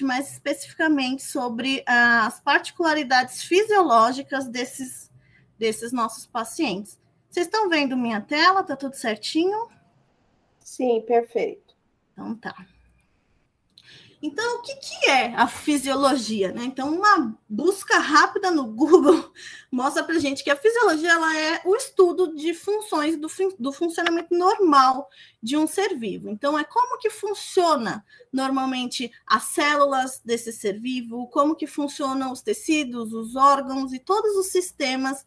mais especificamente sobre as particularidades fisiológicas desses nossos pacientes. Vocês estão vendo minha tela? Tá tudo certinho? Sim, perfeito. Então tá. Então, o que é a fisiologia, né? Então, uma busca rápida no Google mostra para a gente que a fisiologia ela é o estudo de funções do funcionamento normal de um ser vivo. Então, é como que funciona normalmente as células desse ser vivo, como que funcionam os tecidos, os órgãos e todos os sistemas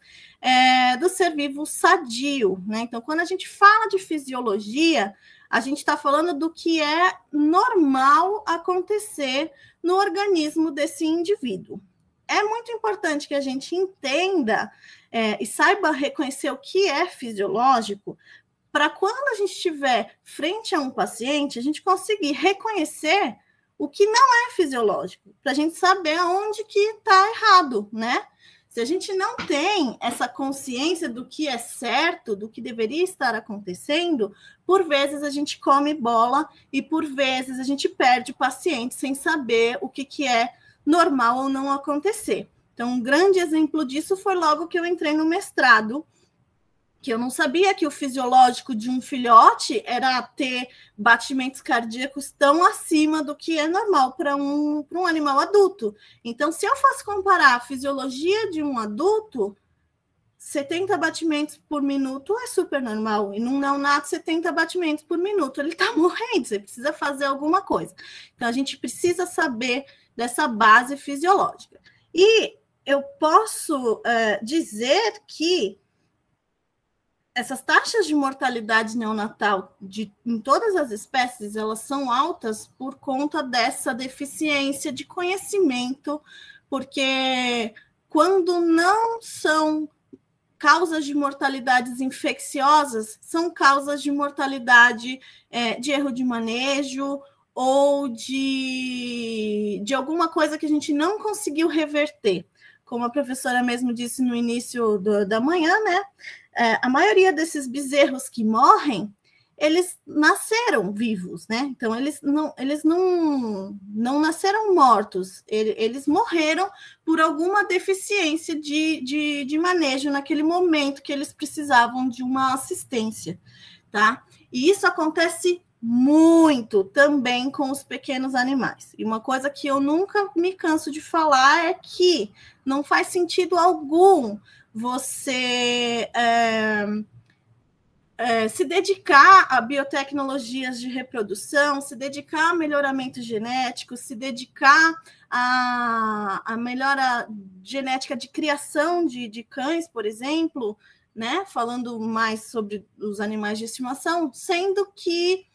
do ser vivo sadio, né? Então, quando a gente fala de fisiologia, a gente está falando do que é normal acontecer no organismo desse indivíduo. É muito importante que a gente entenda e saiba reconhecer o que é fisiológico, para quando a gente estiver frente a um paciente, a gente conseguir reconhecer o que não é fisiológico, para a gente saber aonde que está errado, né? Se a gente não tem essa consciência do que é certo, do que deveria estar acontecendo, por vezes a gente come bola e por vezes a gente perde paciente sem saber o que é normal ou não acontecer. Então, um grande exemplo disso foi logo que eu entrei no mestrado, que eu não sabia que o fisiológico de um filhote era ter batimentos cardíacos tão acima do que é normal para um animal adulto. Então, se eu fosse comparar a fisiologia de um adulto, 70 batimentos por minuto é super normal. E num neonato, 70 batimentos por minuto. Ele está morrendo, você precisa fazer alguma coisa. Então, a gente precisa saber dessa base fisiológica. E eu posso dizer que essas taxas de mortalidade neonatal em todas as espécies, elas são altas por conta dessa deficiência de conhecimento, porque quando não são causas de mortalidades infecciosas, são causas de mortalidade de erro de manejo ou de alguma coisa que a gente não conseguiu reverter. Como a professora mesmo disse no início da manhã, né? A maioria desses bezerros que morrem, eles nasceram vivos, né? Então, eles não nasceram mortos, eles morreram por alguma deficiência de manejo naquele momento que eles precisavam de uma assistência, tá? E isso acontece muito também com os pequenos animais. E uma coisa que eu nunca me canso de falar é que não faz sentido algum você se dedicar a biotecnologias de reprodução, se dedicar a melhoramento genético, se dedicar a melhora genética de criação de cães, por exemplo, né? Falando mais sobre os animais de estimação, sendo que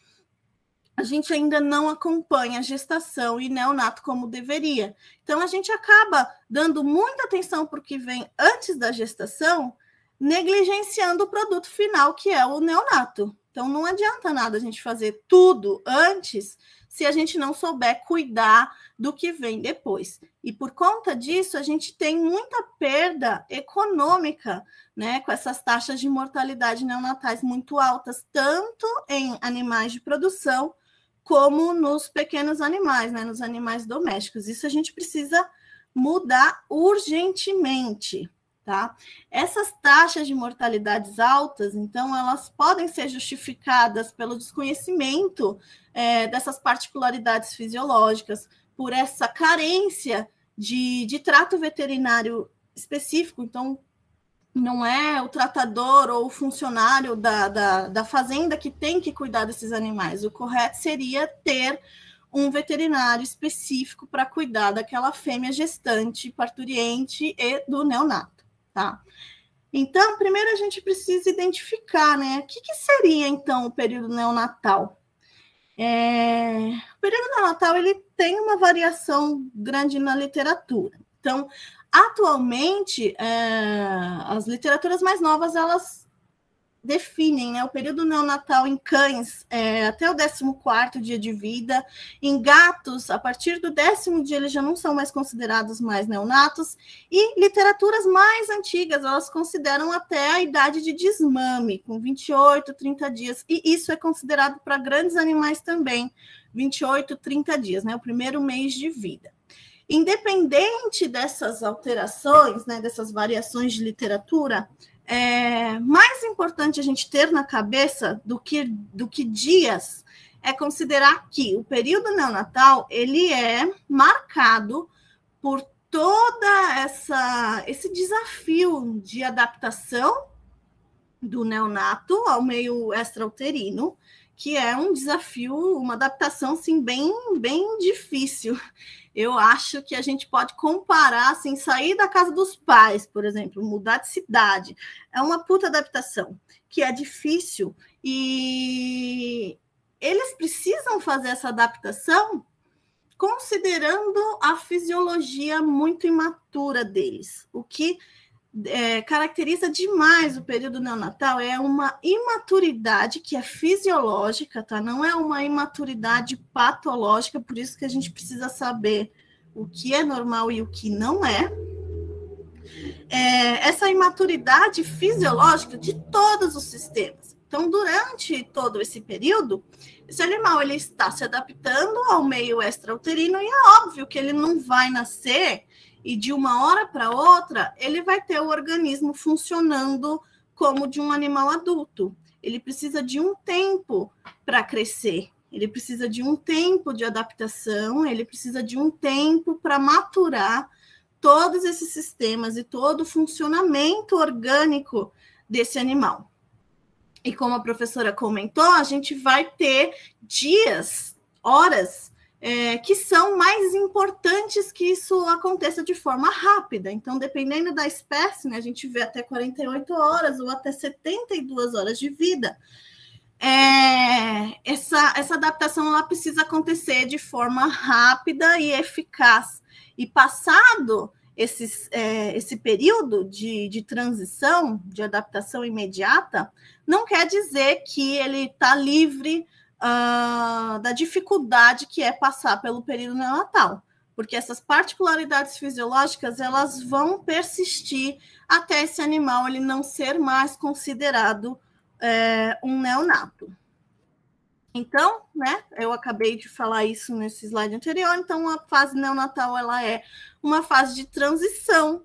a gente ainda não acompanha a gestação e neonato como deveria. Então, a gente acaba dando muita atenção para o que vem antes da gestação, negligenciando o produto final, que é o neonato. Então, não adianta nada a gente fazer tudo antes se a gente não souber cuidar do que vem depois. E por conta disso, a gente tem muita perda econômica, né, com essas taxas de mortalidade neonatais muito altas, tanto em animais de produção, como nos pequenos animais, né, nos animais domésticos. Isso a gente precisa mudar urgentemente, tá? Essas taxas de mortalidades altas, então, elas podem ser justificadas pelo desconhecimento dessas particularidades fisiológicas, por essa carência de trato veterinário específico. Então, não é o tratador ou o funcionário da fazenda que tem que cuidar desses animais. O correto seria ter um veterinário específico para cuidar daquela fêmea gestante, parturiente e do neonato, tá? Então, primeiro a gente precisa identificar, né? O que seria, então, o período neonatal? O período neonatal, ele tem uma variação grande na literatura. Então, atualmente, as literaturas mais novas, elas definem, né, o período neonatal em cães até o 14º dia de vida. Em gatos, a partir do 10º dia, eles já não são mais considerados mais neonatos. E literaturas mais antigas, elas consideram até a idade de desmame, com 28, 30 dias. E isso é considerado para grandes animais também, 28, 30 dias, né? O primeiro mês de vida. Independente dessas alterações, né, dessas variações de literatura, mais importante a gente ter na cabeça do que dias é considerar que o período neonatal ele é marcado por toda esse desafio de adaptação do neonato ao meio extrauterino, que é um desafio, uma adaptação assim, bem difícil. Eu acho que a gente pode comparar, assim, sair da casa dos pais, por exemplo, mudar de cidade. É uma puta adaptação, que é difícil, e eles precisam fazer essa adaptação considerando a fisiologia muito imatura deles. O que caracteriza demais o período neonatal é uma imaturidade que é fisiológica, tá? Não é uma imaturidade patológica, por isso que a gente precisa saber o que é normal e o que não é. Essa imaturidade fisiológica de todos os sistemas. Então, durante todo esse período, esse animal ele está se adaptando ao meio extrauterino, e é óbvio que ele não vai nascer e de uma hora para outra ele vai ter o organismo funcionando como de um animal adulto. Ele precisa de um tempo para crescer, ele precisa de um tempo de adaptação, ele precisa de um tempo para maturar todos esses sistemas e todo o funcionamento orgânico desse animal. E como a professora comentou, a gente vai ter dias, horas, que são mais importantes que isso aconteça de forma rápida. Então, dependendo da espécie, né, a gente vê até 48 horas ou até 72 horas de vida. Essa adaptação ela precisa acontecer de forma rápida e eficaz. E passado esse período de transição, de adaptação imediata, não quer dizer que ele está livre da dificuldade que é passar pelo período neonatal, porque essas particularidades fisiológicas elas vão persistir até esse animal ele não ser mais considerado um neonato. Então, né, eu acabei de falar isso nesse slide anterior, então a fase neonatal ela é uma fase de transição,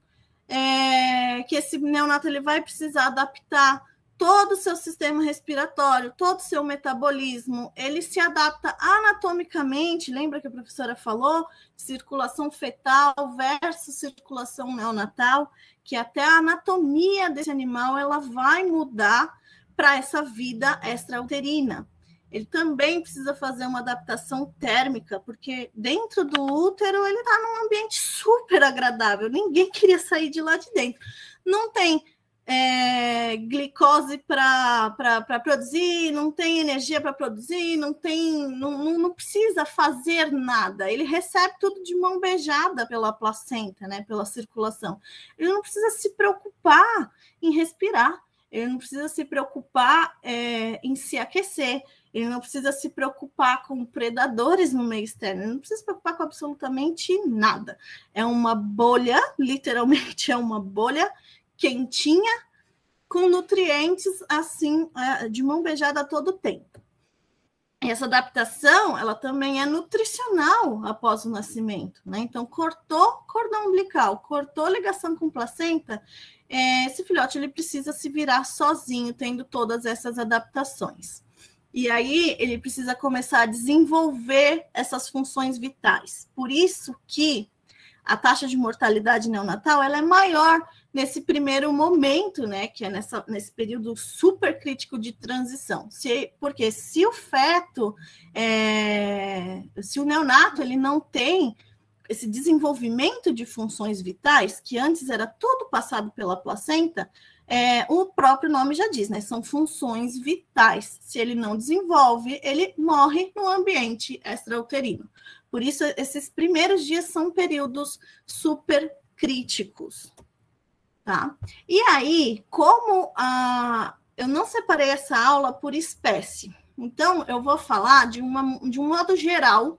que esse neonato ele vai precisar adaptar todo o seu sistema respiratório, todo o seu metabolismo, ele se adapta anatomicamente, lembra que a professora falou? Circulação fetal versus circulação neonatal, que até a anatomia desse animal ela vai mudar para essa vida extrauterina. Ele também precisa fazer uma adaptação térmica, porque dentro do útero ele está num ambiente super agradável, ninguém queria sair de lá de dentro. Não tem glicose para produzir, não tem energia para produzir, não precisa fazer nada. Ele recebe tudo de mão beijada pela placenta, né, pela circulação. Ele não precisa se preocupar em respirar, ele não precisa se preocupar em se aquecer, ele não precisa se preocupar com predadores no meio externo, ele não precisa se preocupar com absolutamente nada. É uma bolha, literalmente é uma bolha quentinha, com nutrientes assim, de mão beijada a todo tempo. E essa adaptação, ela também é nutricional após o nascimento, né? Então, cortou cordão umbilical, cortou ligação com placenta, esse filhote ele precisa se virar sozinho, tendo todas essas adaptações. E aí, ele precisa começar a desenvolver essas funções vitais. Por isso que a taxa de mortalidade neonatal ela é maior nesse primeiro momento, né, que é nesse período super crítico de transição. Porque se o feto, se o neonato ele não tem esse desenvolvimento de funções vitais, que antes era tudo passado pela placenta, o próprio nome já diz, né, são funções vitais. Se ele não desenvolve, ele morre no ambiente extrauterino. Por isso, esses primeiros dias são períodos super críticos, tá? E aí, como eu não separei essa aula por espécie, então eu vou falar de um modo geral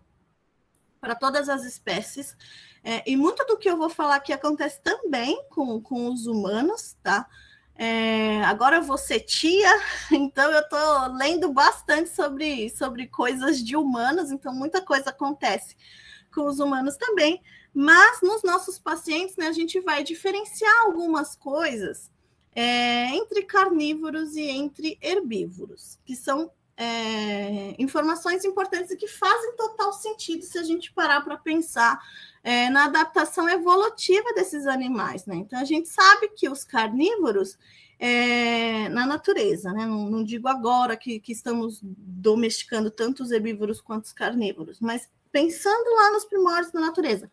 para todas as espécies, e muito do que eu vou falar aqui acontece também com os humanos, tá? Agora eu vou ser tia, então eu estou lendo bastante sobre coisas de humanos, então muita coisa acontece com os humanos também, mas nos nossos pacientes, né, a gente vai diferenciar algumas coisas entre carnívoros e entre herbívoros, que são informações importantes e que fazem total sentido se a gente parar para pensar na adaptação evolutiva desses animais, né? Então, a gente sabe que os carnívoros, na natureza, né? Não digo agora que estamos domesticando tanto os herbívoros quanto os carnívoros, mas pensando lá nos primórdios da natureza,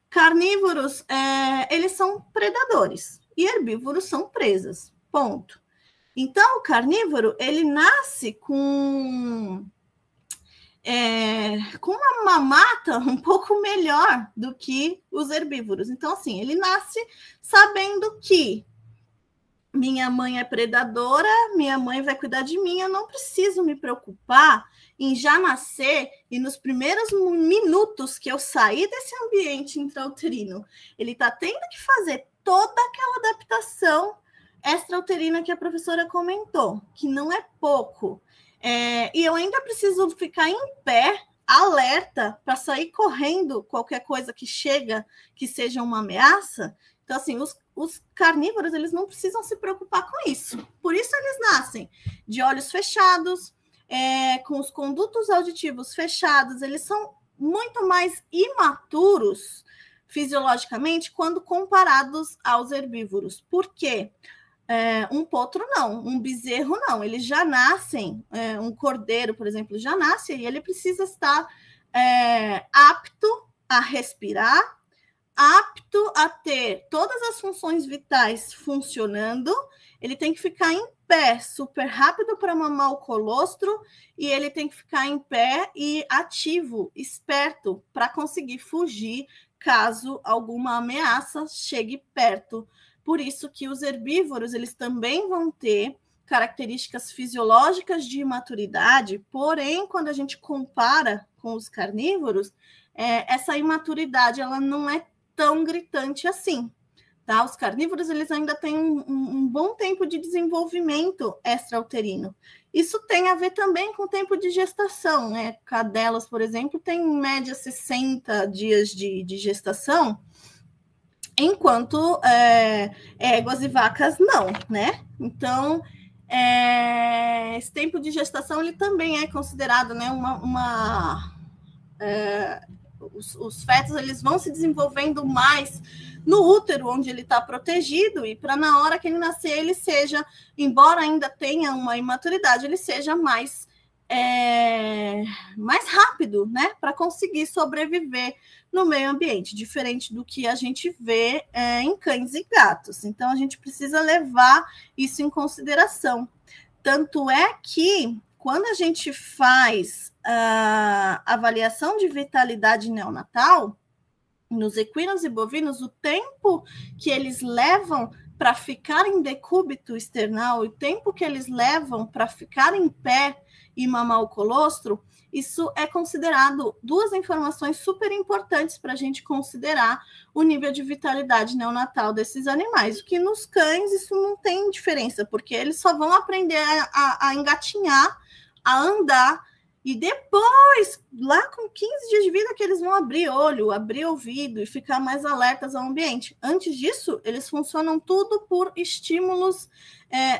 carnívoros, eles são predadores e herbívoros são presas, ponto. Então, o carnívoro, ele nasce com uma mamata um pouco melhor do que os herbívoros. Então, assim, ele nasce sabendo que minha mãe é predadora, minha mãe vai cuidar de mim, eu não preciso me preocupar em já nascer e nos primeiros minutos que eu sair desse ambiente intrauterino, ele está tendo que fazer toda aquela adaptação extrauterina que a professora comentou, que não é pouco. E eu ainda preciso ficar em pé, alerta, para sair correndo qualquer coisa que chega, que seja uma ameaça. Então, assim, os carnívoros, eles não precisam se preocupar com isso. Por isso, eles nascem de olhos fechados, com os condutos auditivos fechados. Eles são muito mais imaturos, fisiologicamente, quando comparados aos herbívoros. Por quê? Um potro não, um bezerro não, eles já nascem, um cordeiro, por exemplo, já nasce e ele precisa estar apto a respirar, apto a ter todas as funções vitais funcionando, ele tem que ficar em pé super rápido para mamar o colostro e ele tem que ficar em pé e ativo, esperto, para conseguir fugir caso alguma ameaça chegue perto. Por isso que os herbívoros, eles também vão ter características fisiológicas de imaturidade, porém, quando a gente compara com os carnívoros, essa imaturidade ela não é tão gritante assim. Tá? Os carnívoros, eles ainda têm um bom tempo de desenvolvimento extrauterino. Isso tem a ver também com o tempo de gestação, né? Cadelas, por exemplo, têm em média 60 dias de gestação, enquanto éguas e vacas não, né? Então, esse tempo de gestação ele também é considerado, né, os fetos eles vão se desenvolvendo mais no útero, onde ele está protegido, e para na hora que ele nascer, ele seja, embora ainda tenha uma imaturidade, ele seja mais rápido, né, para conseguir sobreviver no meio ambiente, diferente do que a gente vê em cães e gatos. Então, a gente precisa levar isso em consideração. Tanto é que, quando a gente faz a avaliação de vitalidade neonatal, nos equinos e bovinos, o tempo que eles levam para ficar em decúbito external, o tempo que eles levam para ficar em pé e mamar o colostro, isso é considerado duas informações super importantes para a gente considerar o nível de vitalidade neonatal desses animais, o que nos cães isso não tem diferença, porque eles só vão aprender a engatinhar, a andar, e depois, lá com 15 dias de vida, que eles vão abrir olho, abrir ouvido e ficar mais alertas ao ambiente. Antes disso, eles funcionam tudo por estímulos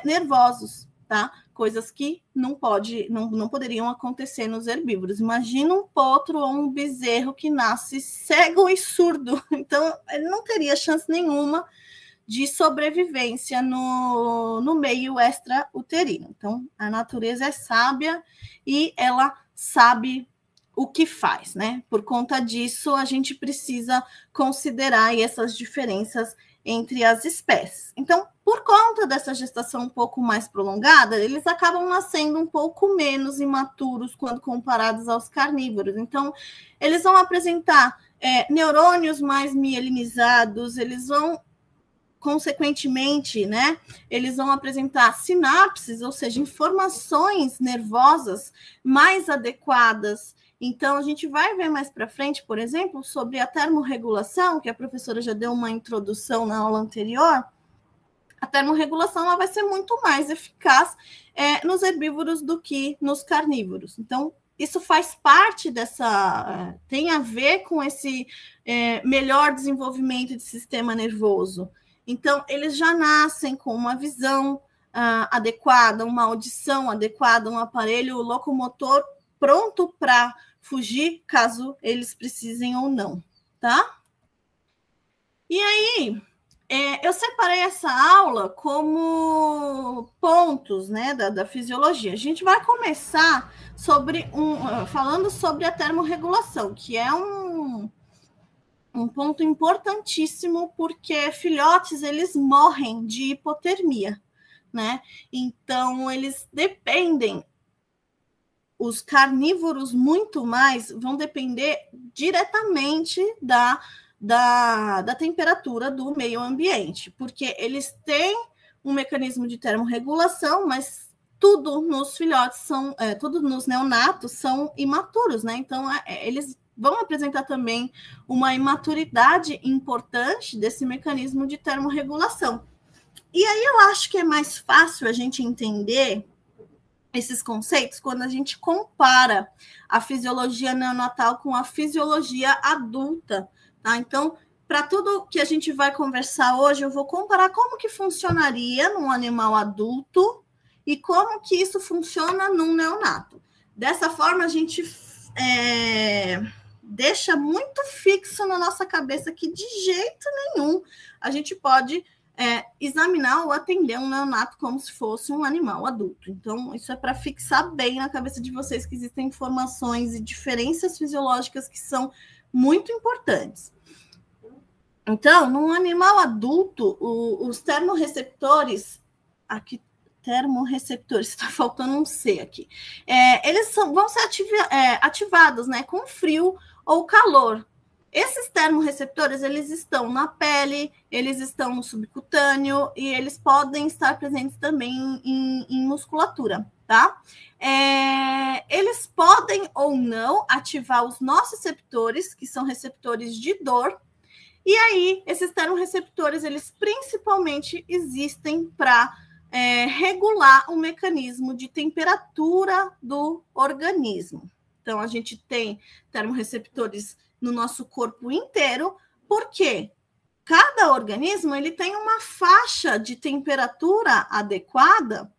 nervosos, tá? Coisas que não poderiam acontecer nos herbívoros. Imagina um potro ou um bezerro que nasce cego e surdo. Então, ele não teria chance nenhuma de sobrevivência no meio extrauterino. Então, a natureza é sábia e ela sabe o que faz, né? Por conta disso, a gente precisa considerar aí essas diferenças entre as espécies. Então, por conta dessa gestação um pouco mais prolongada, eles acabam nascendo um pouco menos imaturos quando comparados aos carnívoros. Então, eles vão apresentar neurônios mais mielinizados, eles vão consequentemente, né, eles vão apresentar sinapses, ou seja, informações nervosas mais adequadas. Então, a gente vai ver mais para frente, por exemplo, sobre a termorregulação, que a professora já deu uma introdução na aula anterior. a termorregulação ela vai ser muito mais eficaz nos herbívoros do que nos carnívoros. Então, isso faz parte dessa... tem a ver com esse melhor desenvolvimento de sistema nervoso. Então, eles já nascem com uma visão adequada, uma audição adequada, um aparelho locomotor pronto para fugir, caso eles precisem ou não, tá? E aí, eu separei essa aula como pontos, né, da fisiologia. A gente vai começar falando sobre a termorregulação, que é um ponto importantíssimo, porque filhotes, eles morrem de hipotermia, né? Então, eles dependem, os carnívoros muito mais, vão depender diretamente da temperatura do meio ambiente, porque eles têm um mecanismo de termorregulação, mas tudo nos filhotes tudo nos neonatos são imaturos, né? Então, eles vão apresentar também uma imaturidade importante desse mecanismo de termorregulação. E aí eu acho que é mais fácil a gente entender esses conceitos quando a gente compara a fisiologia neonatal com a fisiologia adulta, tá? Então, para tudo que a gente vai conversar hoje, eu vou comparar como que funcionaria num animal adulto e como que isso funciona num neonato. Dessa forma, a gente deixa muito fixo na nossa cabeça que de jeito nenhum a gente pode examinar ou atender um neonato como se fosse um animal adulto. Então, isso é para fixar bem na cabeça de vocês que existem informações e diferenças fisiológicas que são muito importantes. Então, num animal adulto, os termorreceptores, aqui, termorreceptores, está faltando um C aqui, eles vão ser ativados, né, com frio ou calor. Esses termorreceptores, eles estão na pele, eles estão no subcutâneo e eles podem estar presentes também em musculatura, tá? Eles podem ou não ativar os nociceptores, que são receptores de dor, e aí esses termorreceptores, eles principalmente existem para regular o mecanismo de temperatura do organismo. Então, a gente tem termorreceptores no nosso corpo inteiro, porque cada organismo ele tem uma faixa de temperatura adequada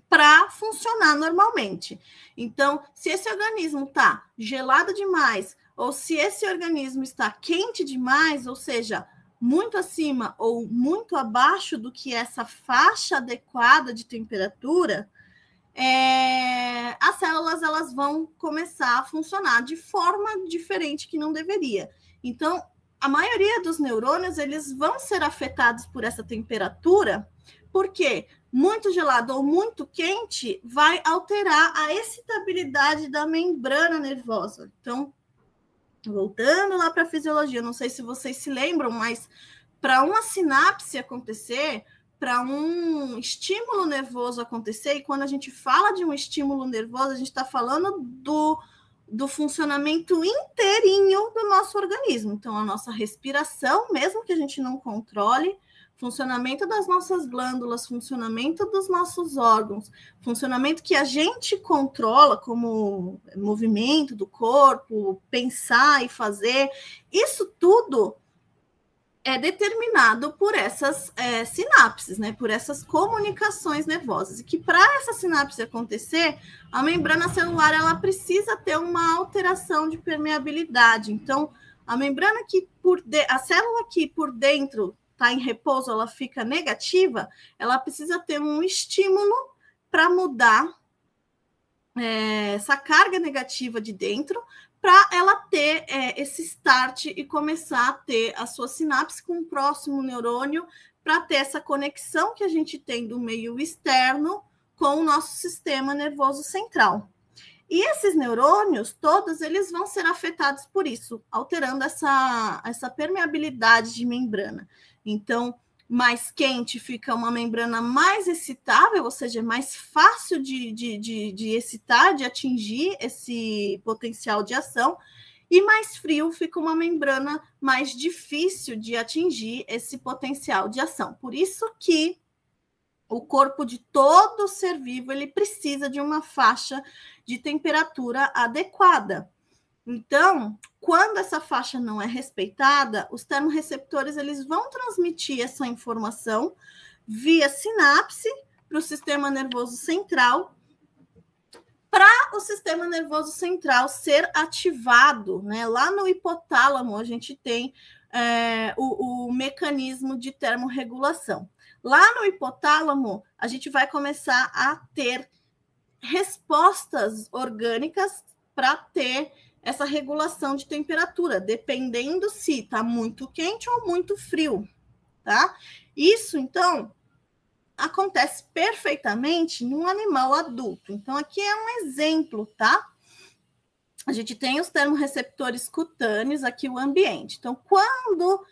para funcionar normalmente. Então, se esse organismo está gelado demais, ou se esse organismo está quente demais, ou seja, muito acima ou muito abaixo do que essa faixa adequada de temperatura, as células elas vão começar a funcionar de forma diferente que não deveria. Então, a maioria dos neurônios eles vão ser afetados por essa temperatura, porque muito gelado ou muito quente vai alterar a excitabilidade da membrana nervosa. Então, voltando lá para a fisiologia, não sei se vocês se lembram, mas para uma sinapse acontecer, para um estímulo nervoso acontecer, e quando a gente fala de um estímulo nervoso, a gente está falando do funcionamento inteirinho do nosso organismo. Então, a nossa respiração, mesmo que a gente não controle, funcionamento das nossas glândulas, funcionamento dos nossos órgãos, funcionamento que a gente controla, como movimento do corpo, pensar e fazer, isso tudo é determinado por essas sinapses, né? Por essas comunicações nervosas. E que para essa sinapse acontecer, a membrana celular ela precisa ter uma alteração de permeabilidade. Então, a membrana a célula que por dentro está em repouso, ela fica negativa, ela precisa ter um estímulo para mudar essa carga negativa de dentro, para ela ter esse start e começar a ter a sua sinapse com o próximo neurônio, para ter essa conexão que a gente tem do meio externo com o nosso sistema nervoso central. E esses neurônios, todos, eles vão ser afetados por isso, alterando essa permeabilidade de membrana. Então, mais quente fica uma membrana mais excitável, ou seja, mais fácil de excitar, de atingir esse potencial de ação. e mais frio fica uma membrana mais difícil de atingir esse potencial de ação. Por isso que o corpo de todo ser vivo ele precisa de uma faixa de temperatura adequada. Então, quando essa faixa não é respeitada, os termorreceptores eles vão transmitir essa informação via sinapse para o sistema nervoso central, para o sistema nervoso central ser ativado, né? Lá no hipotálamo a gente tem o mecanismo de termorregulação. Lá no hipotálamo a gente vai começar a ter respostas orgânicas para ter essa regulação de temperatura, dependendo se está muito quente ou muito frio, tá? Isso, então, acontece perfeitamente num animal adulto. Então, aqui é um exemplo, tá? A gente tem os termorreceptores cutâneos, aqui o ambiente. Então, quando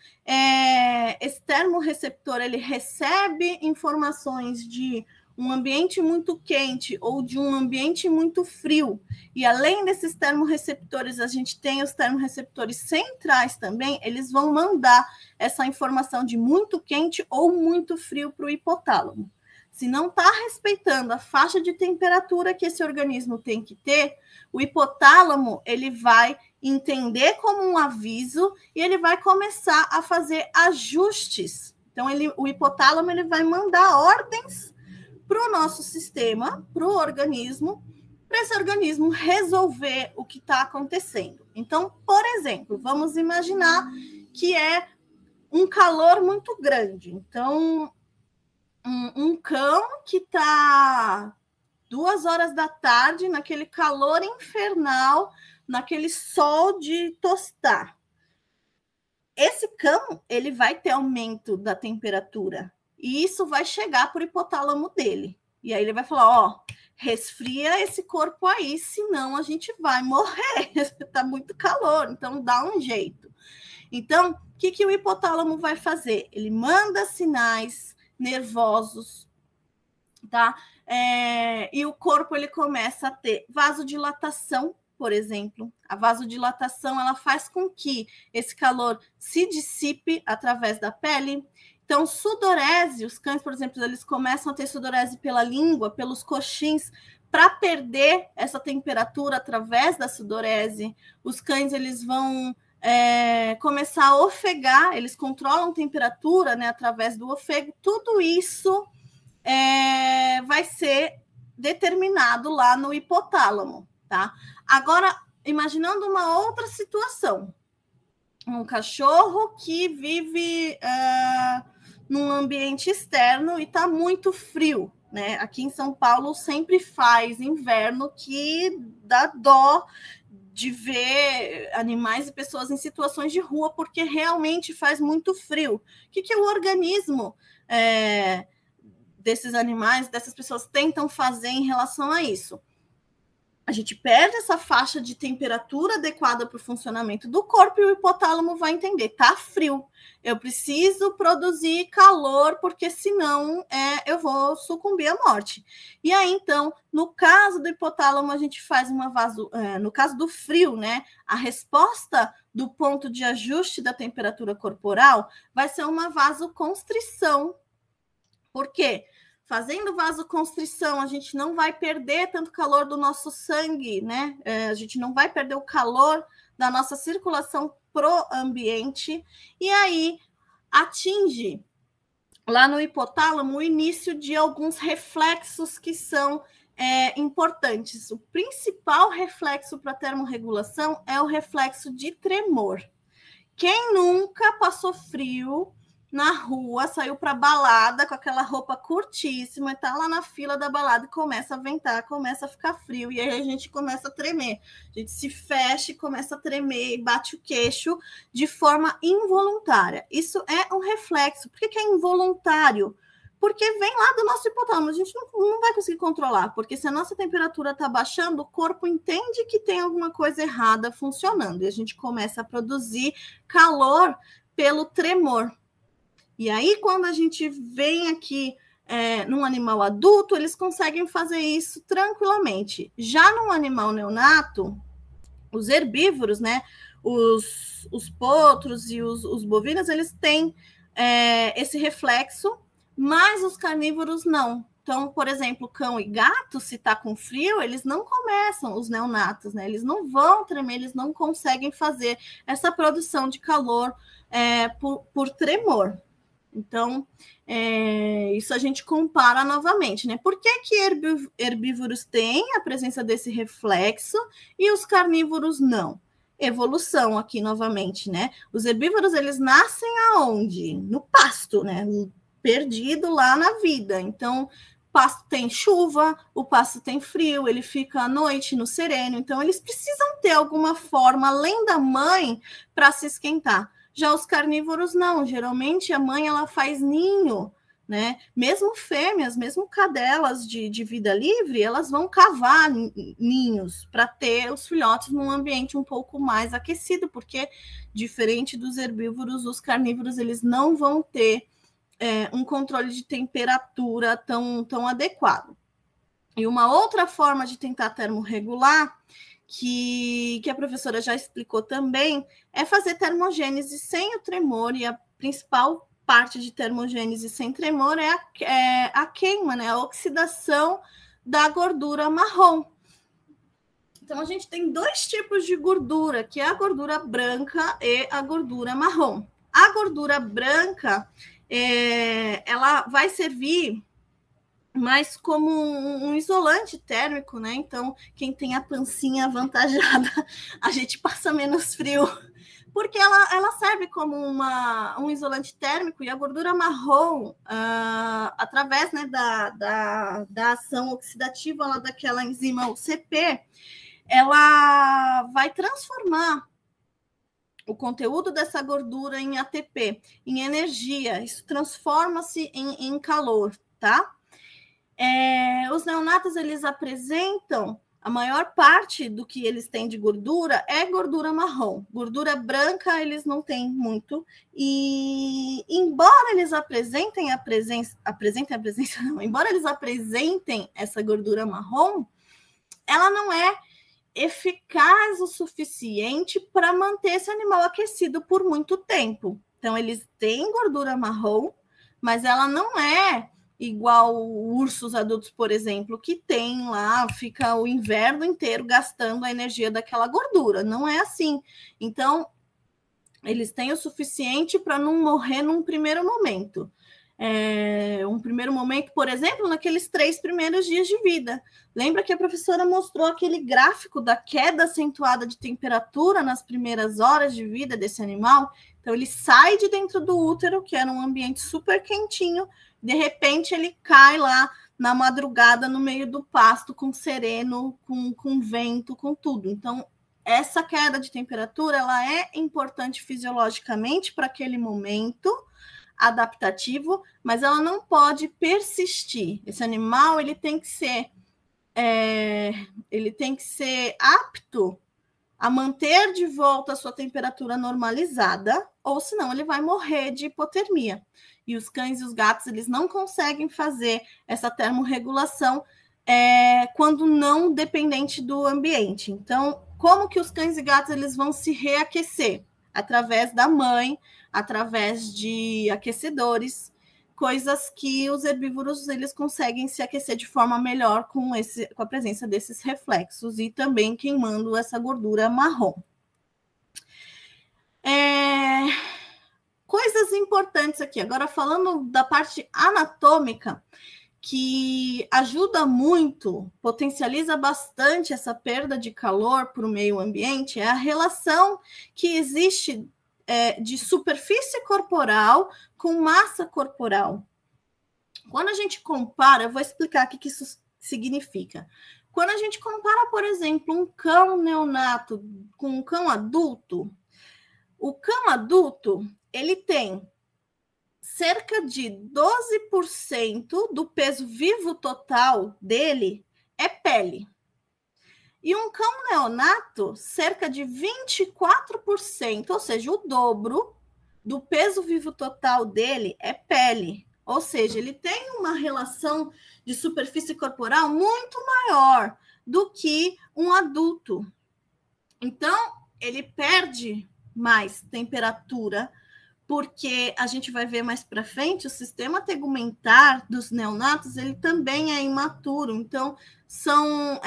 esse termorreceptor ele recebe informações de um ambiente muito quente ou de um ambiente muito frio, e além desses termorreceptores, a gente tem os termorreceptores centrais também, eles vão mandar essa informação de muito quente ou muito frio para o hipotálamo. Se não está respeitando a faixa de temperatura que esse organismo tem que ter, o hipotálamo ele vai entender como um aviso e ele vai começar a fazer ajustes. Então, o hipotálamo ele vai mandar ordens para o nosso sistema, para o organismo, para esse organismo resolver o que está acontecendo. Então, por exemplo, vamos imaginar que é um calor muito grande. Então, um cão que está 2 horas da tarde, naquele calor infernal, naquele sol de tostar. Esse cão, ele vai ter aumento da temperatura. E isso vai chegar para o hipotálamo dele. E aí ele vai falar, ó, resfria esse corpo aí, senão a gente vai morrer. Está muito calor, então dá um jeito. Então, o que o hipotálamo vai fazer? Ele manda sinais nervosos, tá? E o corpo ele começa a ter vasodilatação, por exemplo. A vasodilatação ela faz com que esse calor se dissipe através da pele. Então, sudorese, os cães, por exemplo, eles começam a ter sudorese pela língua, pelos coxins, para perder essa temperatura através da sudorese. Os cães eles vão começar a ofegar, eles controlam a temperatura, né, através do ofego. Tudo isso vai ser determinado lá no hipotálamo, tá? Agora, imaginando uma outra situação, um cachorro que vive num ambiente externo e está muito frio, né? Aqui em São Paulo sempre faz inverno que dá dó de ver animais e pessoas em situações de rua, porque realmente faz muito frio. O que o organismo desses animais, dessas pessoas tentam fazer em relação a isso? A gente perde essa faixa de temperatura adequada para o funcionamento do corpo e o hipotálamo vai entender, tá frio, eu preciso produzir calor, porque senão eu vou sucumbir à morte. E aí, então, no caso do hipotálamo, a gente faz no caso do frio, né? A resposta do ponto de ajuste da temperatura corporal vai ser uma vasoconstrição. Por quê? Fazendo vasoconstrição, a gente não vai perder tanto calor do nosso sangue, né? A gente não vai perder o calor da nossa circulação pro ambiente. E aí, atinge lá no hipotálamo o início de alguns reflexos que são importantes. O principal reflexo para a termorregulação é o reflexo de tremor. Quem nunca passou frio na rua, saiu para balada com aquela roupa curtíssima e tá lá na fila da balada e começa a ventar, começa a ficar frio e aí a gente começa a tremer. A gente se fecha e começa a tremer e bate o queixo de forma involuntária. Isso é um reflexo. Por que é involuntário? Porque vem lá do nosso hipotálamo. A gente não vai conseguir controlar, porque se a nossa temperatura está baixando, o corpo entende que tem alguma coisa errada funcionando e a gente começa a produzir calor pelo tremor. E aí, quando a gente vem aqui num animal adulto, eles conseguem fazer isso tranquilamente. Já num animal neonato, os herbívoros, né? os potros e os bovinos, eles têm esse reflexo, mas os carnívoros não. Então, por exemplo, cão e gato, se está com frio, eles não começam, os neonatos, né? Eles não vão tremer, eles não conseguem fazer essa produção de calor por tremor. Então, isso a gente compara novamente, né? Por que herbívoros têm a presença desse reflexo e os carnívoros não? Evolução aqui novamente, né? Os herbívoros, eles nascem aonde? No pasto, né? Perdido lá na vida. Então, o pasto tem chuva, o pasto tem frio, ele fica à noite no sereno. Então, eles precisam ter alguma forma, além da mãe, para se esquentar. Já os carnívoros, não. Geralmente, a mãe, ela faz ninho, né? Mesmo fêmeas, mesmo cadelas de vida livre, elas vão cavar ninhos para ter os filhotes num ambiente um pouco mais aquecido, porque, diferente dos herbívoros, os carnívoros, eles não vão ter um controle de temperatura tão adequado. E uma outra forma de tentar termorregular, que a professora já explicou também, é fazer termogênese sem o tremor, e a principal parte de termogênese sem tremor é a queima, né? A oxidação da gordura marrom. Então, a gente tem dois tipos de gordura, que é a gordura branca e a gordura marrom. A gordura branca, ela vai servir mais como um isolante térmico, né? Então, quem tem a pancinha avantajada, a gente passa menos frio, porque ela serve como um isolante térmico, e a gordura marrom, através, né, da ação oxidativa lá daquela enzima UCP, ela vai transformar o conteúdo dessa gordura em ATP, em energia. Isso transforma-se em calor, tá? Os neonatos, eles apresentam, a maior parte do que eles têm de gordura é gordura marrom. Gordura branca eles não têm muito, e embora eles apresentem embora eles apresentem essa gordura marrom, ela não é eficaz o suficiente para manter esse animal aquecido por muito tempo. Então, eles têm gordura marrom, mas ela não é igual ursos adultos, por exemplo, que tem lá, fica o inverno inteiro gastando a energia daquela gordura. Não é assim. Então, eles têm o suficiente para não morrer num primeiro momento. Um primeiro momento, por exemplo, naqueles 3 primeiros dias de vida. Lembra que a professora mostrou aquele gráfico da queda acentuada de temperatura nas primeiras horas de vida desse animal? Então, ele sai de dentro do útero, que era um ambiente super quentinho, de repente ele cai lá na madrugada no meio do pasto, com sereno, com vento, com tudo. Então, essa queda de temperatura, ela é importante fisiologicamente para aquele momento adaptativo, mas ela não pode persistir. Esse animal, ele tem que ser apto a manter de volta a sua temperatura normalizada, ou senão ele vai morrer de hipotermia. E os cães e os gatos, eles não conseguem fazer essa termorregulação quando não dependente do ambiente. Então, como que os cães e gatos, eles vão se reaquecer? Através da mãe, através de aquecedores, coisas que os herbívoros, eles conseguem se aquecer de forma melhor com a presença desses reflexos, e também queimando essa gordura marrom. Coisas importantes aqui. Agora, falando da parte anatômica, que ajuda muito, potencializa bastante essa perda de calor para o meio ambiente, é a relação que existe de superfície corporal com massa corporal. Quando a gente compara, eu vou explicar o que isso significa. Quando a gente compara, por exemplo, um cão neonato com um cão adulto, o cão adulto, ele tem cerca de 12% do peso vivo total dele é pele. E um cão neonato, cerca de 24%, ou seja, o dobro do peso vivo total dele é pele. Ou seja, ele tem uma relação de superfície corporal muito maior do que um adulto. Então, ele perde mais temperatura, porque a gente vai ver mais para frente, o sistema tegumentar dos neonatos, ele também é imaturo, então são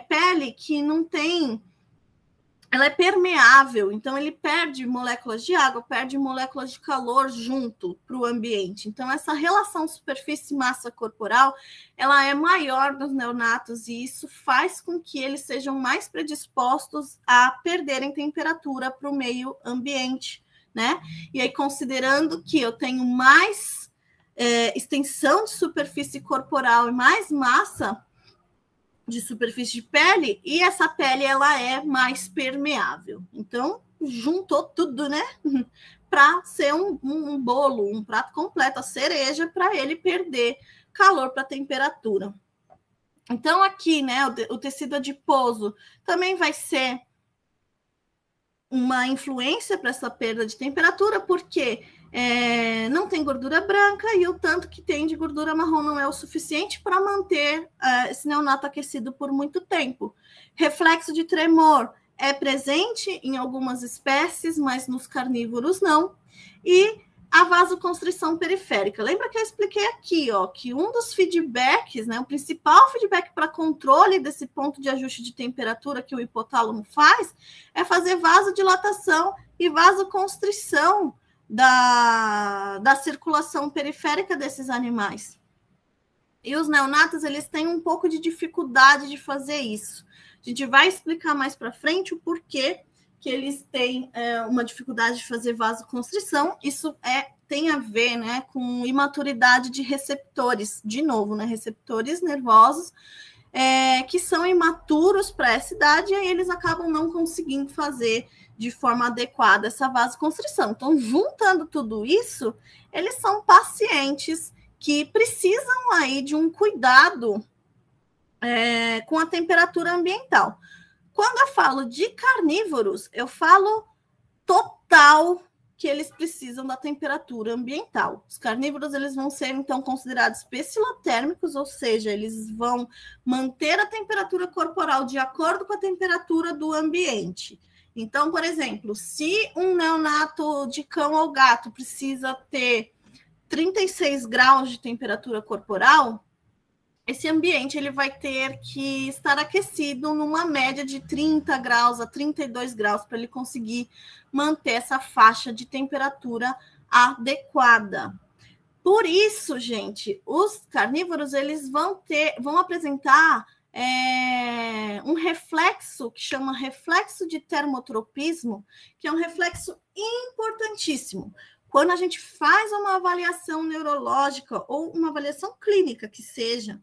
pele que não tem, ela é permeável, então ele perde moléculas de água, perde moléculas de calor junto para o ambiente. Então essa relação superfície-massa corporal, ela é maior nos neonatos e isso faz com que eles sejam mais predispostos a perderem temperatura para o meio ambiente, né? E aí, considerando que eu tenho mais extensão de superfície corporal e mais massa de superfície de pele, e essa pele ela é mais permeável. Então, juntou tudo, né? Para ser um bolo, um prato completo, a cereja, para ele perder calor para temperatura. Então, aqui, né, o tecido adiposo também vai ser uma influência para essa perda de temperatura, porque não tem gordura branca e o tanto que tem de gordura marrom não é o suficiente para manter esse neonato aquecido por muito tempo. Reflexo de tremor é presente em algumas espécies, mas nos carnívoros não. E a vasoconstrição periférica. Lembra que eu expliquei aqui, ó, que um dos feedbacks, né, o principal feedback para controle desse ponto de ajuste de temperatura que o hipotálamo faz é fazer vasodilatação e vasoconstrição da circulação periférica desses animais. E os neonatos, eles têm um pouco de dificuldade de fazer isso. A gente vai explicar mais para frente o porquê que eles têm uma dificuldade de fazer vasoconstrição. Isso tem a ver, né, com imaturidade de receptores, de novo, né, receptores nervosos que são imaturos para essa idade, e aí eles acabam não conseguindo fazer de forma adequada essa vasoconstrição. Então, juntando tudo isso, eles são pacientes que precisam aí de um cuidado com a temperatura ambiental. Quando eu falo de carnívoros, eu falo total que eles precisam da temperatura ambiental. Os carnívoros, eles vão ser, então, considerados pecilotérmicos, ou seja, eles vão manter a temperatura corporal de acordo com a temperatura do ambiente. Então, por exemplo, se um neonato de cão ou gato precisa ter 36 graus de temperatura corporal, esse ambiente ele vai ter que estar aquecido numa média de 30 graus a 32 graus para ele conseguir manter essa faixa de temperatura adequada. Por isso, gente, os carnívoros eles vão apresentar um reflexo que chama reflexo de termotropismo, que é um reflexo importantíssimo. Quando a gente faz uma avaliação neurológica ou uma avaliação clínica que seja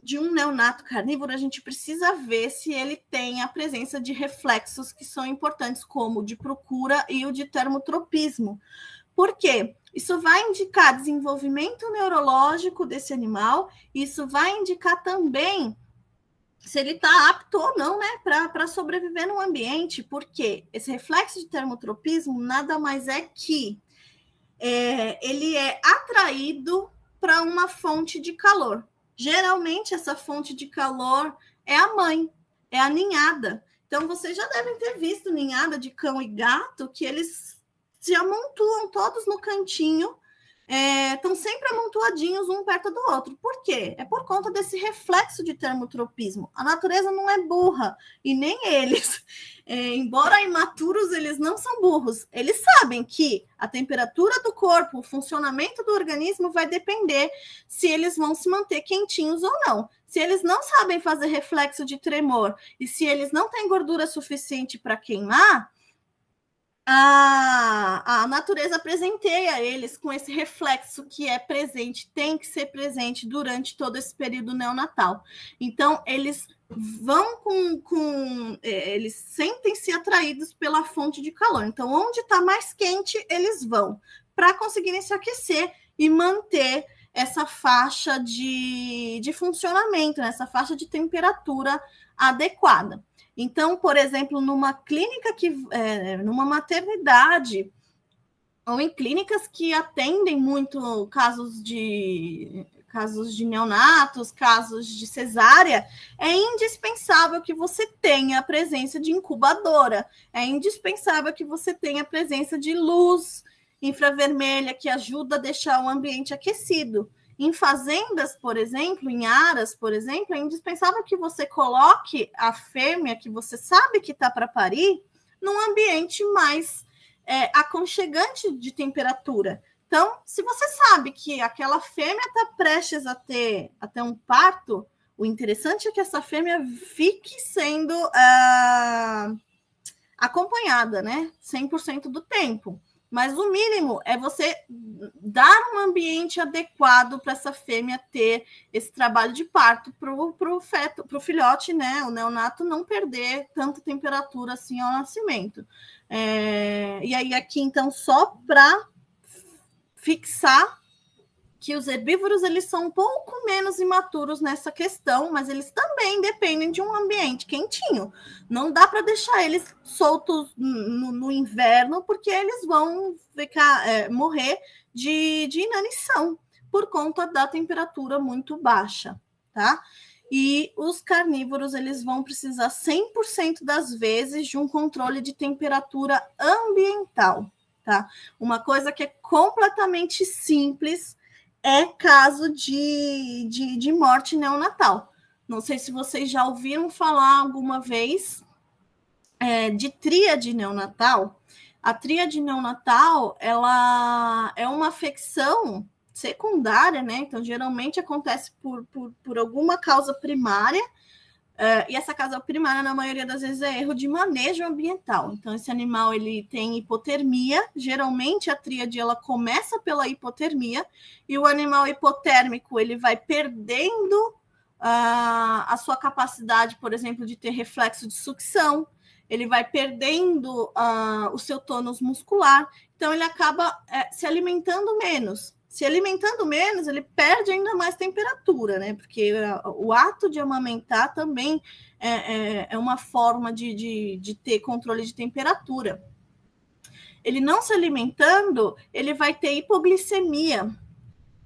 de um neonato carnívoro, a gente precisa ver se ele tem a presença de reflexos que são importantes, como o de procura e o de termotropismo. Por quê? Isso vai indicar desenvolvimento neurológico desse animal, isso vai indicar também se ele está apto ou não, né, para sobreviver no ambiente, porque esse reflexo de termotropismo nada mais é que ele é atraído para uma fonte de calor. Geralmente, essa fonte de calor é a mãe, é a ninhada. Então, vocês já devem ter visto ninhada de cão e gato, que eles se amontoam todos no cantinho, estão sempre amontoadinhos um perto do outro. Por quê? É por conta desse reflexo de termotropismo. A natureza não é burra, e nem eles. Embora imaturos, eles não são burros. Eles sabem que a temperatura do corpo, o funcionamento do organismo vai depender se eles vão se manter quentinhos ou não. Se eles não sabem fazer reflexo de tremor e se eles não têm gordura suficiente para queimar, a natureza presenteia eles com esse reflexo que é presente, tem que ser presente durante todo esse período neonatal. Então, eles vão eles sentem-se atraídos pela fonte de calor. Então, onde está mais quente, eles vão, para conseguirem se aquecer e manter essa faixa de funcionamento, né? Essa faixa de temperatura adequada. Então, por exemplo, numa clínica numa maternidade, ou em clínicas que atendem muito casos de casos de neonatos, casos de cesárea, é indispensável que você tenha a presença de incubadora, é indispensável que você tenha a presença de luz infravermelha, que ajuda a deixar o ambiente aquecido. Em fazendas, por exemplo, em aras, por exemplo, é indispensável que você coloque a fêmea, que você sabe que está para parir, num ambiente mais aconchegante de temperatura. Então, se você sabe que aquela fêmea está prestes a ter até um parto, o interessante é que essa fêmea fique sendo acompanhada, né? 100% do tempo. Mas o mínimo é você dar um ambiente adequado para essa fêmea ter esse trabalho de parto para o feto, para o filhote, né? O neonato não perder tanta temperatura assim ao nascimento. E aí, aqui, então, só para fixar que os herbívoros eles são um pouco menos imaturos nessa questão, mas eles também dependem de um ambiente quentinho. Não dá para deixar eles soltos no inverno, porque eles vão morrer de inanição por conta da temperatura muito baixa, tá? E os carnívoros eles vão precisar 100% das vezes de um controle de temperatura ambiental, tá? Uma coisa que é completamente simples é caso de morte neonatal. Não sei se vocês já ouviram falar alguma vez de tríade neonatal. A tríade neonatal, ela é uma afecção secundária, né? Então, geralmente acontece por alguma causa primária, e essa causa primária, na maioria das vezes, é erro de manejo ambiental. Então, esse animal ele tem hipotermia. Geralmente, a tríade ela começa pela hipotermia, e o animal hipotérmico ele vai perdendo a sua capacidade, por exemplo, de ter reflexo de sucção, ele vai perdendo o seu tônus muscular, então ele acaba se alimentando menos. Se alimentando menos, ele perde ainda mais temperatura, né? Porque o ato de amamentar também é uma forma de ter controle de temperatura. Ele não se alimentando, ele vai ter hipoglicemia.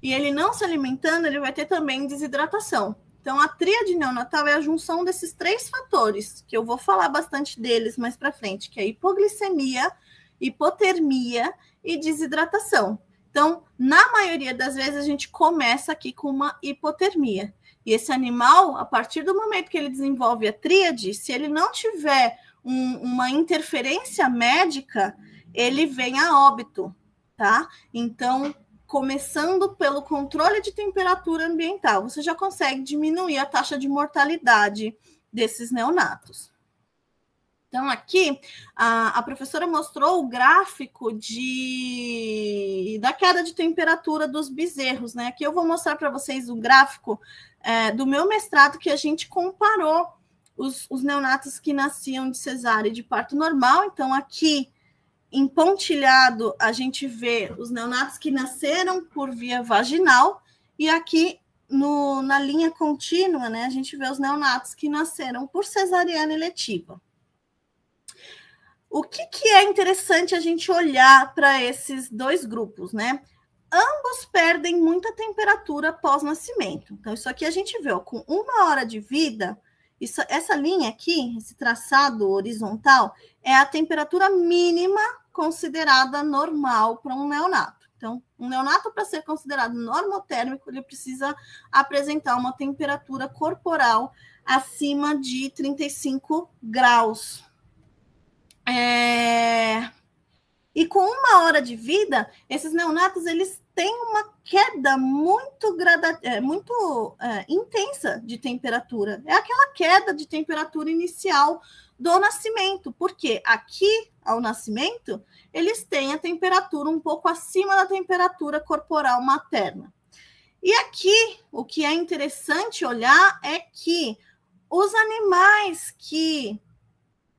E ele não se alimentando, ele vai ter também desidratação. Então, a tríade neonatal é a junção desses 3 fatores, que eu vou falar bastante deles mais para frente, que é hipoglicemia, hipotermia e desidratação. Então, na maioria das vezes, a gente começa aqui com uma hipotermia. E esse animal, a partir do momento que ele desenvolve a tríade, se ele não tiver uma interferência médica, ele vem a óbito, tá? Então, começando pelo controle de temperatura ambiental, você já consegue diminuir a taxa de mortalidade desses neonatos. Então, aqui, a professora mostrou o gráfico da queda de temperatura dos bezerros, né? Aqui eu vou mostrar para vocês o gráfico do meu mestrado, que a gente comparou os neonatos que nasciam de cesárea e de parto normal. Então, aqui, em pontilhado, a gente vê os neonatos que nasceram por via vaginal, e aqui, na linha contínua, né, a gente vê os neonatos que nasceram por cesariana eletiva. O que é interessante a gente olhar para esses 2 grupos, né? Ambos perdem muita temperatura pós-nascimento. Então, isso aqui a gente vê, ó, com 1 hora de vida, essa linha aqui, esse traçado horizontal, é a temperatura mínima considerada normal para um neonato. Então, um neonato, para ser considerado normotérmico, ele precisa apresentar uma temperatura corporal acima de 35 graus. E com 1 hora de vida, esses neonatos eles têm uma queda muito intensa de temperatura. É aquela queda de temperatura inicial do nascimento, porque aqui, ao nascimento, eles têm a temperatura um pouco acima da temperatura corporal materna. E aqui, o que é interessante olhar é que os animais que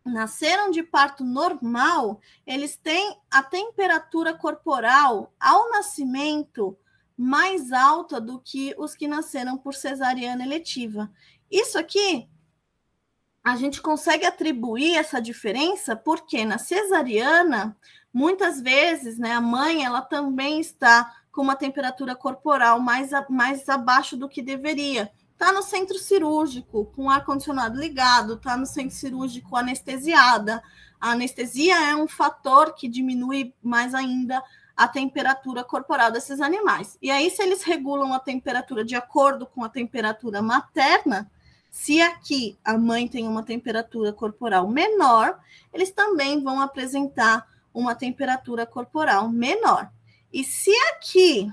nasceram de parto normal, eles têm a temperatura corporal ao nascimento mais alta do que os que nasceram por cesariana eletiva. Isso aqui, a gente consegue atribuir essa diferença porque na cesariana, muitas vezes, né, a mãe ela também está com uma temperatura corporal mais abaixo do que deveria. Está no centro cirúrgico, com o ar-condicionado ligado, está no centro cirúrgico anestesiada. A anestesia é um fator que diminui mais ainda a temperatura corporal desses animais. E aí, se eles regulam a temperatura de acordo com a temperatura materna, se aqui a mãe tem uma temperatura corporal menor, eles também vão apresentar uma temperatura corporal menor. E se aqui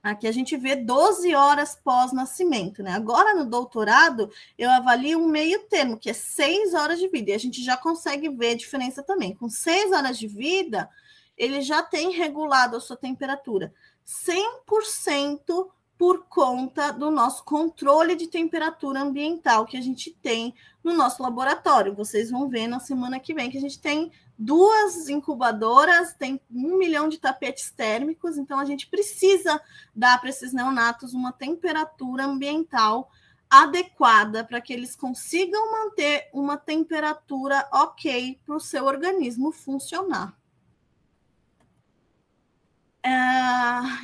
a gente vê 12 horas pós-nascimento, né? Agora, no doutorado, eu avalio um meio termo, que é 6 horas de vida, e a gente já consegue ver a diferença também. Com 6 horas de vida, ele já tem regulado a sua temperatura 100% por conta do nosso controle de temperatura ambiental que a gente tem no nosso laboratório. Vocês vão ver na semana que vem que a gente tem 2 incubadoras, tem 1 milhão de tapetes térmicos, então a gente precisa dar para esses neonatos uma temperatura ambiental adequada para que eles consigam manter uma temperatura ok para o seu organismo funcionar.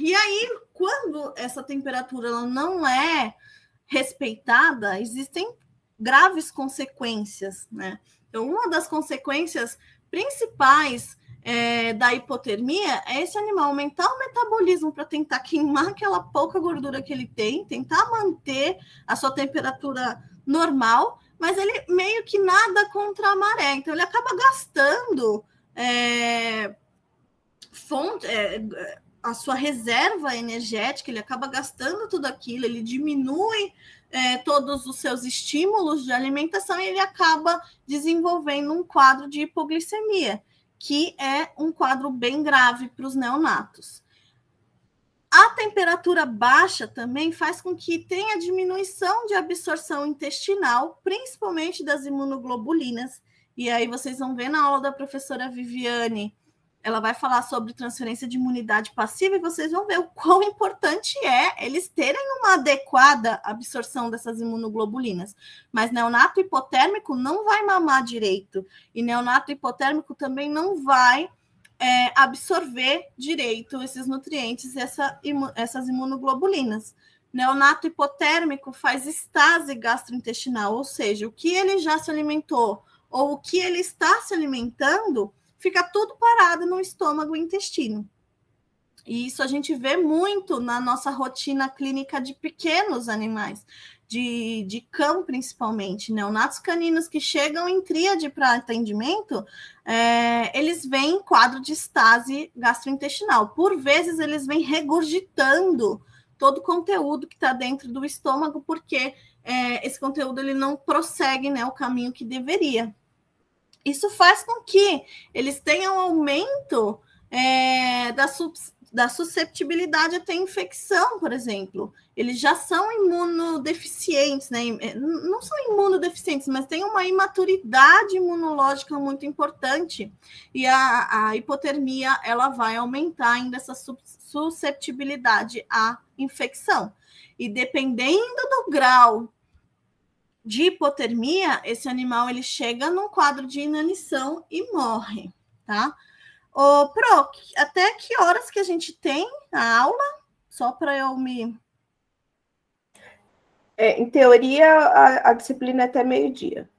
E aí, quando essa temperatura ela não é respeitada, existem graves consequências, né? Então, uma das consequências principais da hipotermia é esse animal aumentar o metabolismo para tentar queimar aquela pouca gordura que ele tem, tentar manter a sua temperatura normal, mas ele meio que nada contra a maré, então ele acaba gastando a sua reserva energética, ele acaba gastando tudo aquilo, ele diminui todos os seus estímulos de alimentação e ele acaba desenvolvendo um quadro de hipoglicemia, que é um quadro bem grave para os neonatos. A temperatura baixa também faz com que tenha diminuição de absorção intestinal, principalmente das imunoglobulinas. E aí vocês vão ver na aula da professora Viviane, ela vai falar sobre transferência de imunidade passiva e vocês vão ver o quão importante é eles terem uma adequada absorção dessas imunoglobulinas. Mas neonato hipotérmico não vai mamar direito e neonato hipotérmico também não vai absorver direito esses nutrientes, essas imunoglobulinas. Neonato hipotérmico faz estase gastrointestinal, ou seja, o que ele já se alimentou ou o que ele está se alimentando fica tudo parado no estômago e intestino. E isso a gente vê muito na nossa rotina clínica de pequenos animais, de cão principalmente. Neonatos caninos que chegam em tríade para atendimento, eles vêm em quadro de estase gastrointestinal. Por vezes, eles vêm regurgitando todo o conteúdo que está dentro do estômago, porque esse conteúdo ele não prossegue, né, o caminho que deveria. Isso faz com que eles tenham aumento da susceptibilidade a ter infecção, por exemplo. Eles já são imunodeficientes, né? Não são imunodeficientes, mas têm uma imaturidade imunológica muito importante. E a hipotermia ela vai aumentar ainda essa susceptibilidade à infecção. E dependendo do grau de hipotermia, esse animal ele chega num quadro de inanição e morre, tá? Ô, Pro, até que horas que a gente tem a aula? Só para eu me... Em teoria, a disciplina é até meio-dia.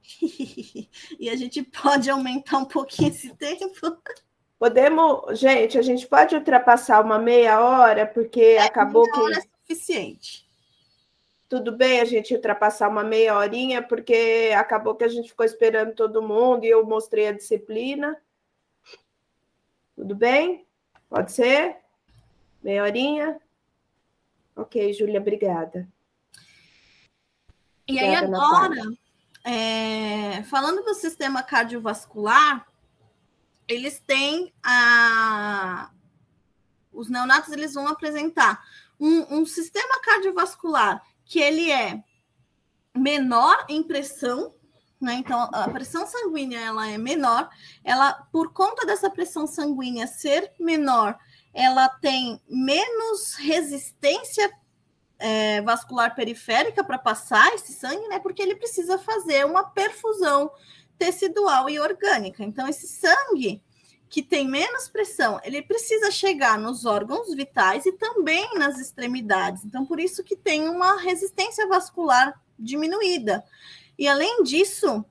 E a gente pode aumentar um pouquinho esse tempo? Podemos... Gente, a gente pode ultrapassar uma meia hora, porque acabou que... Meia hora é suficiente. Tudo bem a gente ultrapassar uma meia horinha, porque acabou que a gente ficou esperando todo mundo e eu mostrei a disciplina. Tudo bem? Pode ser? Meia horinha? Ok, Júlia, obrigada. E aí agora, falando do sistema cardiovascular, eles têm os neonatos eles vão apresentar um sistema cardiovascular que ele é menor em pressão, né? Então, a pressão sanguínea ela é menor, ela, por conta dessa pressão sanguínea ser menor, ela tem menos resistência vascular periférica para passar esse sangue, né? Porque ele precisa fazer uma perfusão tecidual e orgânica. Então, esse sangue que tem menos pressão, ele precisa chegar nos órgãos vitais e também nas extremidades. Então, por isso que tem uma resistência vascular diminuída. E, além disso,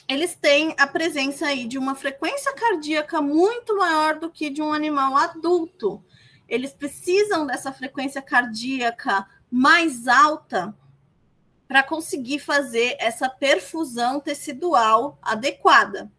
eles têm a presença aí de uma frequência cardíaca muito maior do que de um animal adulto. Eles precisam dessa frequência cardíaca mais alta para conseguir fazer essa perfusão tecidual adequada,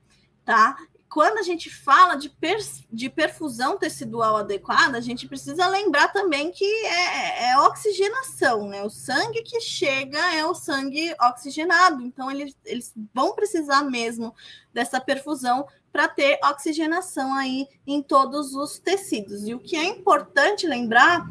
tá? Quando a gente fala de perfusão tecidual adequada, a gente precisa lembrar também que é oxigenação, né? O sangue que chega é o sangue oxigenado, então eles vão precisar mesmo dessa perfusão para ter oxigenação aí em todos os tecidos. E o que é importante lembrar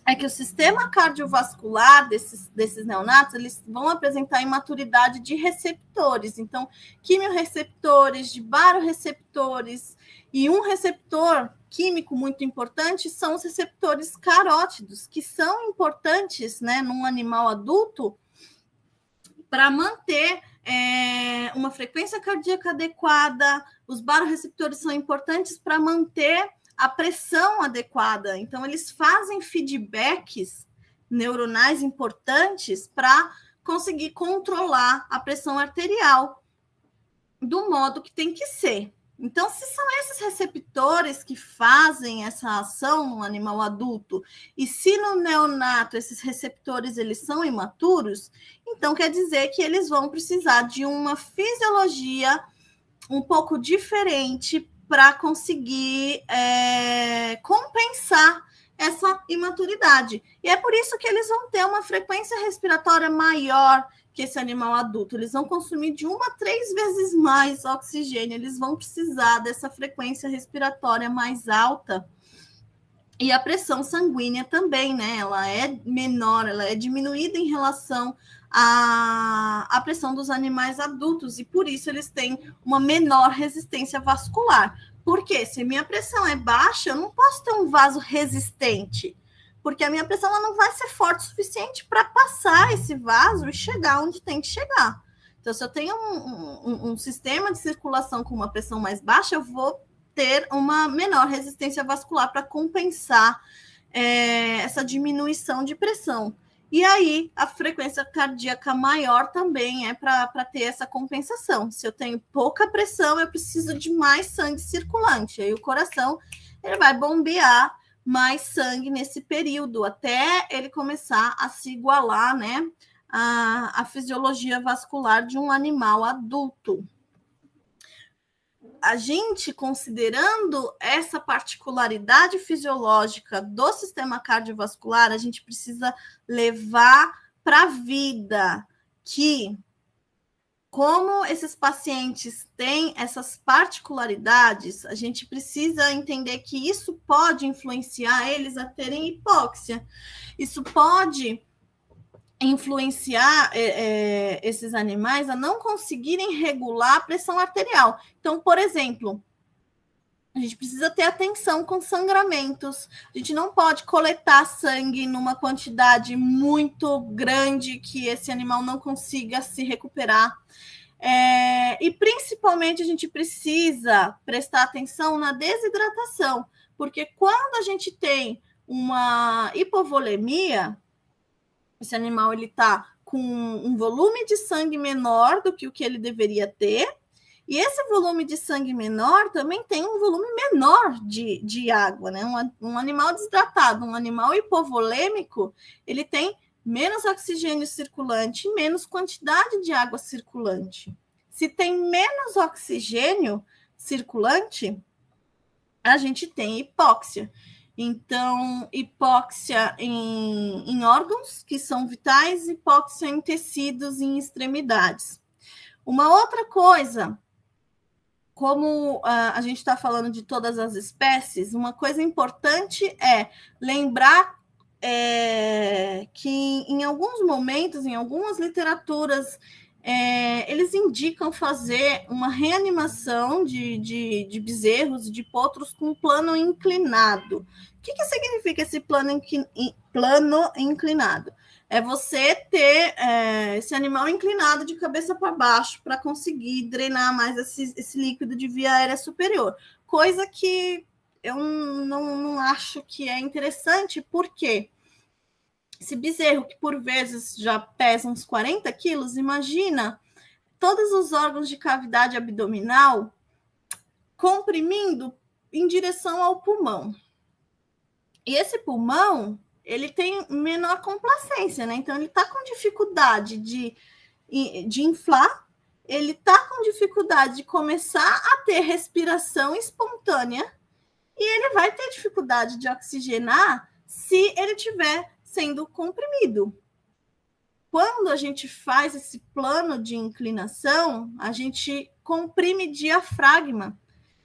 é que o sistema cardiovascular desses neonatos, eles vão apresentar imaturidade de receptores. Então, quimiorreceptores, de baroreceptores, e um receptor químico muito importante são os receptores carótidos, que são importantes, né, num animal adulto para manter uma frequência cardíaca adequada. Os baroreceptores são importantes para manter a pressão adequada. Então, eles fazem feedbacks neuronais importantes para conseguir controlar a pressão arterial do modo que tem que ser. Então, se são esses receptores que fazem essa ação no animal adulto, e se no neonato esses receptores eles são imaturos, então quer dizer que eles vão precisar de uma fisiologia um pouco diferente para conseguir compensar essa imaturidade. E é por isso que eles vão ter uma frequência respiratória maior que esse animal adulto. Eles vão consumir de 1 a 3 vezes mais oxigênio, eles vão precisar dessa frequência respiratória mais alta. E a pressão sanguínea também, né? Ela é menor, ela é diminuída em relação a pressão dos animais adultos, e por isso eles têm uma menor resistência vascular. Porque se minha pressão é baixa, eu não posso ter um vaso resistente, porque a minha pressão ela não vai ser forte o suficiente para passar esse vaso e chegar onde tem que chegar. Então, se eu tenho um sistema de circulação com uma pressão mais baixa, eu vou ter uma menor resistência vascular para compensar essa diminuição de pressão. E aí, a frequência cardíaca maior também é para ter essa compensação. Se eu tenho pouca pressão, eu preciso de mais sangue circulante. Aí o coração ele vai bombear mais sangue nesse período, até ele começar a se igualar, né, a fisiologia vascular de um animal adulto. A gente, considerando essa particularidade fisiológica do sistema cardiovascular, a gente precisa levar para a vida que, como esses pacientes têm essas particularidades, a gente precisa entender que isso pode influenciar eles a terem hipóxia. Isso pode influenciar esses animais a não conseguirem regular a pressão arterial. Então, por exemplo, a gente precisa ter atenção com sangramentos. A gente não pode coletar sangue numa quantidade muito grande que esse animal não consiga se recuperar. E, principalmente, a gente precisa prestar atenção na desidratação, porque quando a gente tem uma hipovolemia, esse animal está com um volume de sangue menor do que o que ele deveria ter, e esse volume de sangue menor também tem um volume menor de água, né? Um animal desidratado, um animal hipovolêmico, ele tem menos oxigênio circulante, menos quantidade de água circulante. Se tem menos oxigênio circulante, a gente tem hipóxia. Então, hipóxia em órgãos que são vitais, hipóxia em tecidos e em extremidades. Uma outra coisa, como a gente está falando de todas as espécies, uma coisa importante é lembrar que em alguns momentos, em algumas literaturas, eles indicam fazer uma reanimação de bezerros, de potros com plano inclinado. O que significa esse plano inclinado? é você ter esse animal inclinado de cabeça para baixo para conseguir drenar mais esse líquido de via aérea superior. Coisa que eu não acho que é interessante, porque esse bezerro, que por vezes já pesa uns 40 quilos, imagina todos os órgãos de cavidade abdominal comprimindo em direção ao pulmão. E esse pulmão, ele tem menor complacência, né? Então, ele está com dificuldade de inflar, ele está com dificuldade de começar a ter respiração espontânea e ele vai ter dificuldade de oxigenar se ele estiver sendo comprimido. Quando a gente faz esse plano de inclinação, a gente comprime diafragma.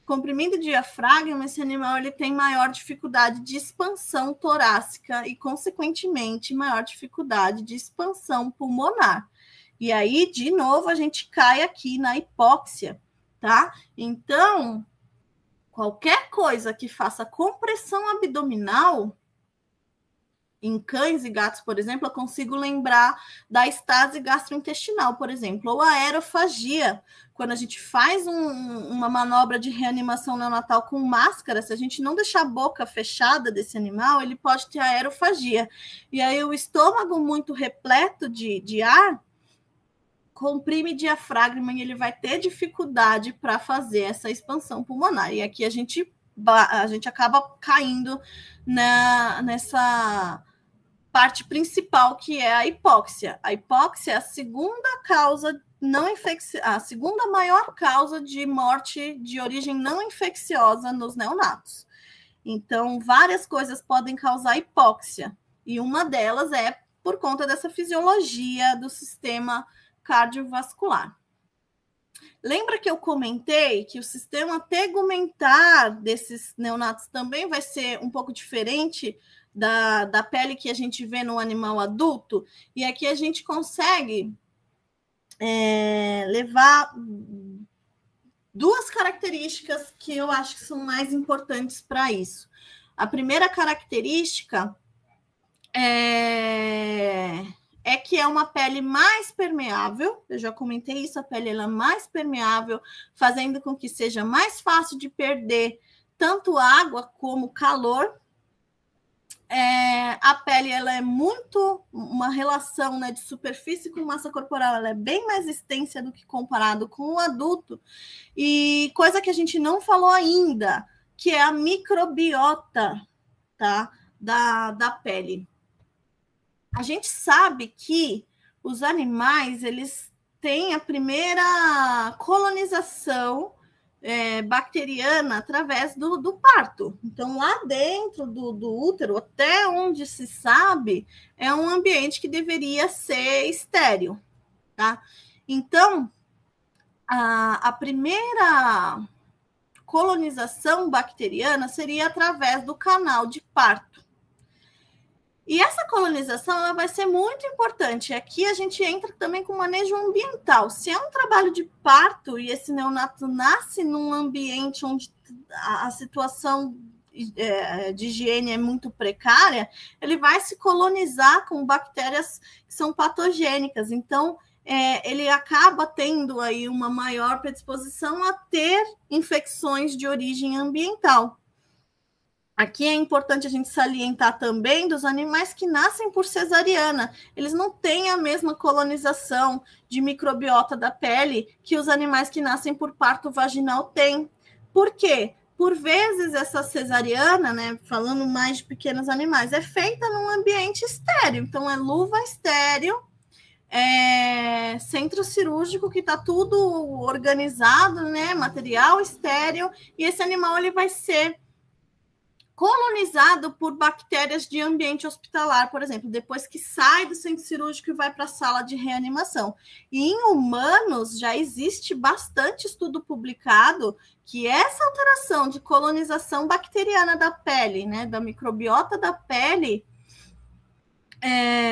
Comprimindo o diafragma, esse animal ele tem maior dificuldade de expansão torácica e, consequentemente, maior dificuldade de expansão pulmonar. E aí, de novo, a gente cai aqui na hipóxia, tá? Então, qualquer coisa que faça compressão abdominal, em cães e gatos, por exemplo, eu consigo lembrar da estase gastrointestinal, por exemplo, ou a aerofagia. Quando a gente faz uma manobra de reanimação neonatal com máscara, se a gente não deixar a boca fechada desse animal, ele pode ter aerofagia. E aí o estômago muito repleto de ar comprime diafragma e ele vai ter dificuldade para fazer essa expansão pulmonar. E aqui a gente acaba caindo nessa parte principal, que é a hipóxia. A hipóxia é a segunda causa a segunda maior causa de morte de origem não infecciosa nos neonatos. Então, várias coisas podem causar hipóxia, e uma delas é por conta dessa fisiologia do sistema cardiovascular. Lembra que eu comentei que o sistema tegumentar desses neonatos também vai ser um pouco diferente da pele que a gente vê no animal adulto? E aqui a gente consegue levar duas características que eu acho que são mais importantes para isso. A primeira característica é que é uma pele mais permeável. Eu já comentei isso, a pele ela é mais permeável, fazendo com que seja mais fácil de perder tanto água como calor. A pele ela é muito uma relação, né, de superfície com massa corporal, ela é bem mais extensa do que comparado com o adulto. E coisa que a gente não falou ainda, que é a microbiota, tá, da pele. A gente sabe que os animais eles têm a primeira colonização bacteriana através do parto. Então, lá dentro do útero, até onde se sabe, é um ambiente que deveria ser estéril, tá? Então, a primeira colonização bacteriana seria através do canal de parto. E essa colonização ela vai ser muito importante. Aqui a gente entra também com manejo ambiental. Se é um trabalho de parto e esse neonato nasce num ambiente onde a situação de higiene é muito precária, ele vai se colonizar com bactérias que são patogênicas. Então, ele acaba tendo aí uma maior predisposição a ter infecções de origem ambiental. Aqui é importante a gente salientar também dos animais que nascem por cesariana. Eles não têm a mesma colonização de microbiota da pele que os animais que nascem por parto vaginal têm. Por quê? Por vezes essa cesariana, né, falando mais de pequenos animais, é feita num ambiente estéril. Então, é luva estéril, centro cirúrgico que está tudo organizado, né, material estéril, e esse animal ele vai ser colonizado por bactérias de ambiente hospitalar, por exemplo, depois que sai do centro cirúrgico e vai para a sala de reanimação. E em humanos já existe bastante estudo publicado que essa alteração de colonização bacteriana da pele, né, da microbiota da pele,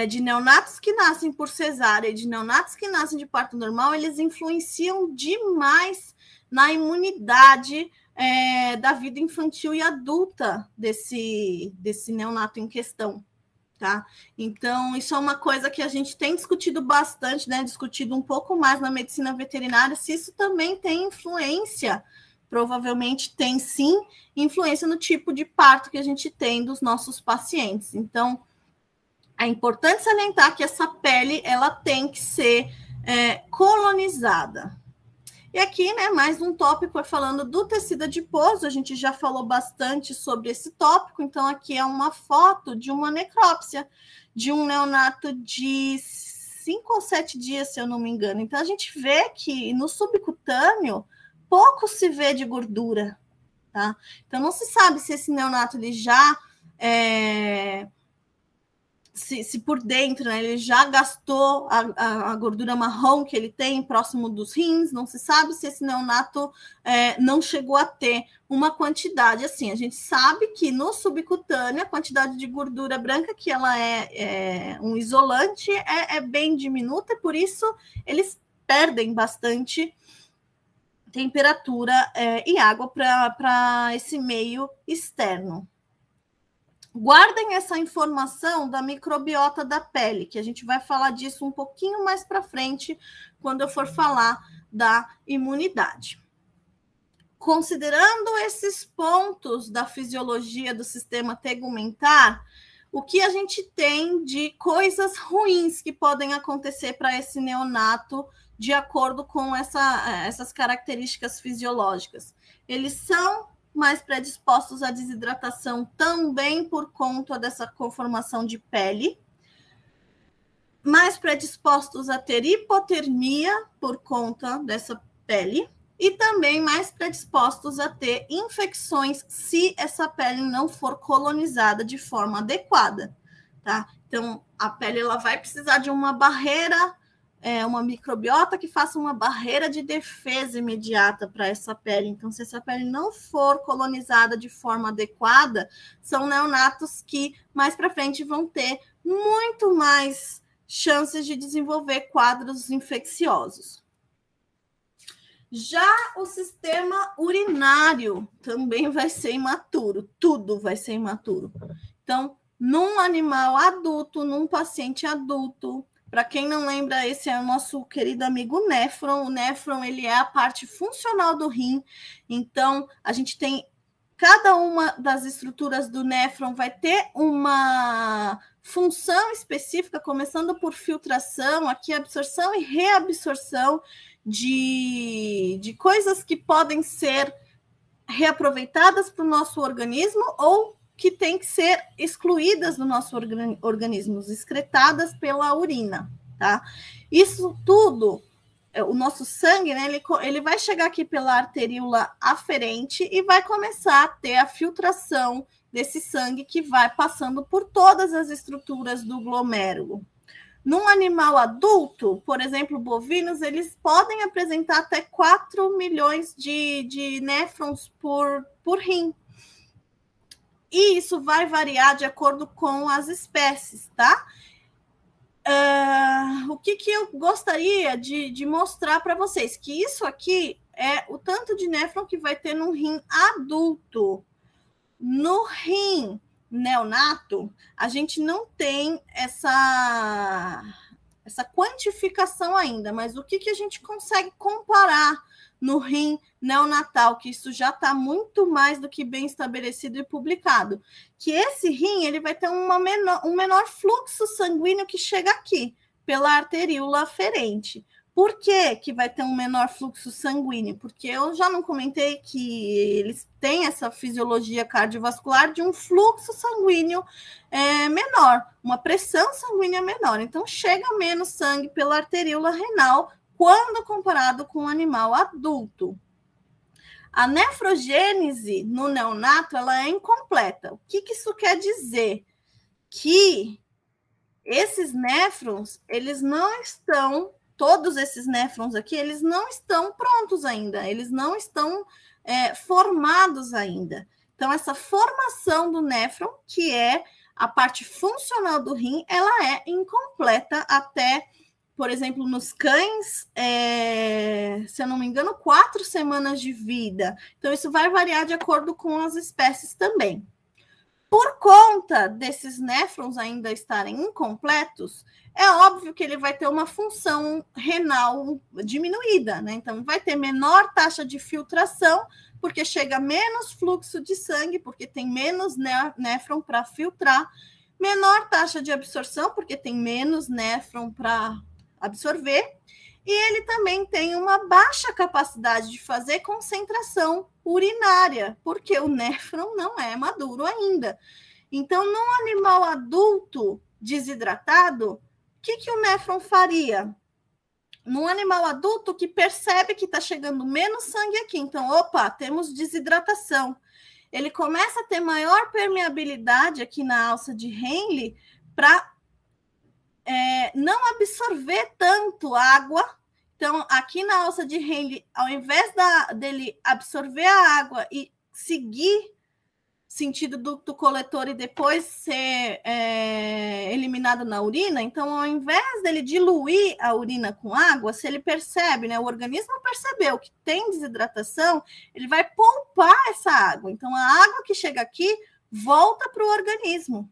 de neonatos que nascem por cesárea e de neonatos que nascem de parto normal, eles influenciam demais na imunidade da vida infantil e adulta desse neonato em questão, tá? Então, isso é uma coisa que a gente tem discutido bastante, né? Discutido um pouco mais na medicina veterinária, se isso também tem influência. Provavelmente tem sim influência no tipo de parto que a gente tem dos nossos pacientes. Então, é importante salientar que essa pele ela tem que ser colonizada. E aqui, né, mais um tópico falando do tecido adiposo. A gente já falou bastante sobre esse tópico. Então, aqui é uma foto de uma necrópsia de um neonato de 5 ou 7 dias, se eu não me engano. Então, a gente vê que no subcutâneo pouco se vê de gordura, tá? Então, não se sabe se esse neonato ele já se por dentro, né, ele já gastou a gordura marrom que ele tem próximo dos rins, não se sabe se esse neonato não chegou a ter uma quantidade. Assim, a gente sabe que no subcutâneo a quantidade de gordura branca, que ela é um isolante, é bem diminuta, e por isso eles perdem bastante temperatura e água para esse meio externo. Guardem essa informação da microbiota da pele, que a gente vai falar disso um pouquinho mais para frente, quando eu for falar da imunidade. Considerando esses pontos da fisiologia do sistema tegumentar, o que a gente tem de coisas ruins que podem acontecer para esse neonato de acordo com essas características fisiológicas? Eles são mais predispostos à desidratação também por conta dessa conformação de pele, mais predispostos a ter hipotermia por conta dessa pele e também mais predispostos a ter infecções se essa pele não for colonizada de forma adequada, tá? Então, a pele ela vai precisar de uma barreira, uma microbiota que faça uma barreira de defesa imediata para essa pele. Então, se essa pele não for colonizada de forma adequada, são neonatos que mais para frente vão ter muito mais chances de desenvolver quadros infecciosos. Já o sistema urinário também vai ser imaturo, tudo vai ser imaturo. Então, num animal adulto, num paciente adulto, para quem não lembra, esse é o nosso querido amigo néfron. O néfron, ele é a parte funcional do rim. Então, a gente tem cada uma das estruturas do néfron vai ter uma função específica, começando por filtração, aqui absorção e reabsorção de coisas que podem ser reaproveitadas para o nosso organismo ou que tem que ser excluídas do nosso organismo, excretadas pela urina, tá? Isso tudo, o nosso sangue, né, ele vai chegar aqui pela arteríola aferente e vai começar a ter a filtração desse sangue que vai passando por todas as estruturas do glomérulo. Num animal adulto, por exemplo, bovinos, eles podem apresentar até 4 milhões de néfrons por rim. E isso vai variar de acordo com as espécies, tá? O que eu gostaria de mostrar para vocês? Que isso aqui é o tanto de néfron que vai ter num rim adulto. No rim neonato, a gente não tem essa quantificação ainda, mas o que a gente consegue comparar no rim neonatal, que isso já está muito mais do que bem estabelecido e publicado, que esse rim ele vai ter um menor fluxo sanguíneo que chega aqui, pela arteríola aferente. Por que vai ter um menor fluxo sanguíneo? Porque eu já não comentei que eles têm essa fisiologia cardiovascular de um fluxo sanguíneo menor, uma pressão sanguínea menor. Então, chega menos sangue pela arteríola renal quando comparado com um animal adulto. A nefrogênese no neonato ela é incompleta. O que isso quer dizer? Que esses néfrons, eles não estão, todos esses néfrons aqui, eles não estão prontos ainda, eles não estão formados ainda. Então, essa formação do néfron, que é a parte funcional do rim, ela é incompleta até, por exemplo, nos cães, se eu não me engano, 4 semanas de vida. Então, isso vai variar de acordo com as espécies também. Por conta desses néfrons ainda estarem incompletos, é óbvio que ele vai ter uma função renal diminuída, né? Então, vai ter menor taxa de filtração, porque chega menos fluxo de sangue, porque tem menos néfron para filtrar, menor taxa de absorção, porque tem menos néfron para absorver, e ele também tem uma baixa capacidade de fazer concentração urinária, porque o néfron não é maduro ainda. Então, num animal adulto desidratado, o que o néfron faria? Num animal adulto que percebe que está chegando menos sangue aqui, então, opa, temos desidratação. Ele começa a ter maior permeabilidade aqui na alça de Henle para não absorver tanto água. Então, aqui na alça de Henle, ao invés dele absorver a água e seguir sentido ducto coletor e depois ser eliminado na urina, então, ao invés dele diluir a urina com água, se ele percebe, né, o organismo percebeu que tem desidratação, ele vai poupar essa água. Então, a água que chega aqui volta para o organismo.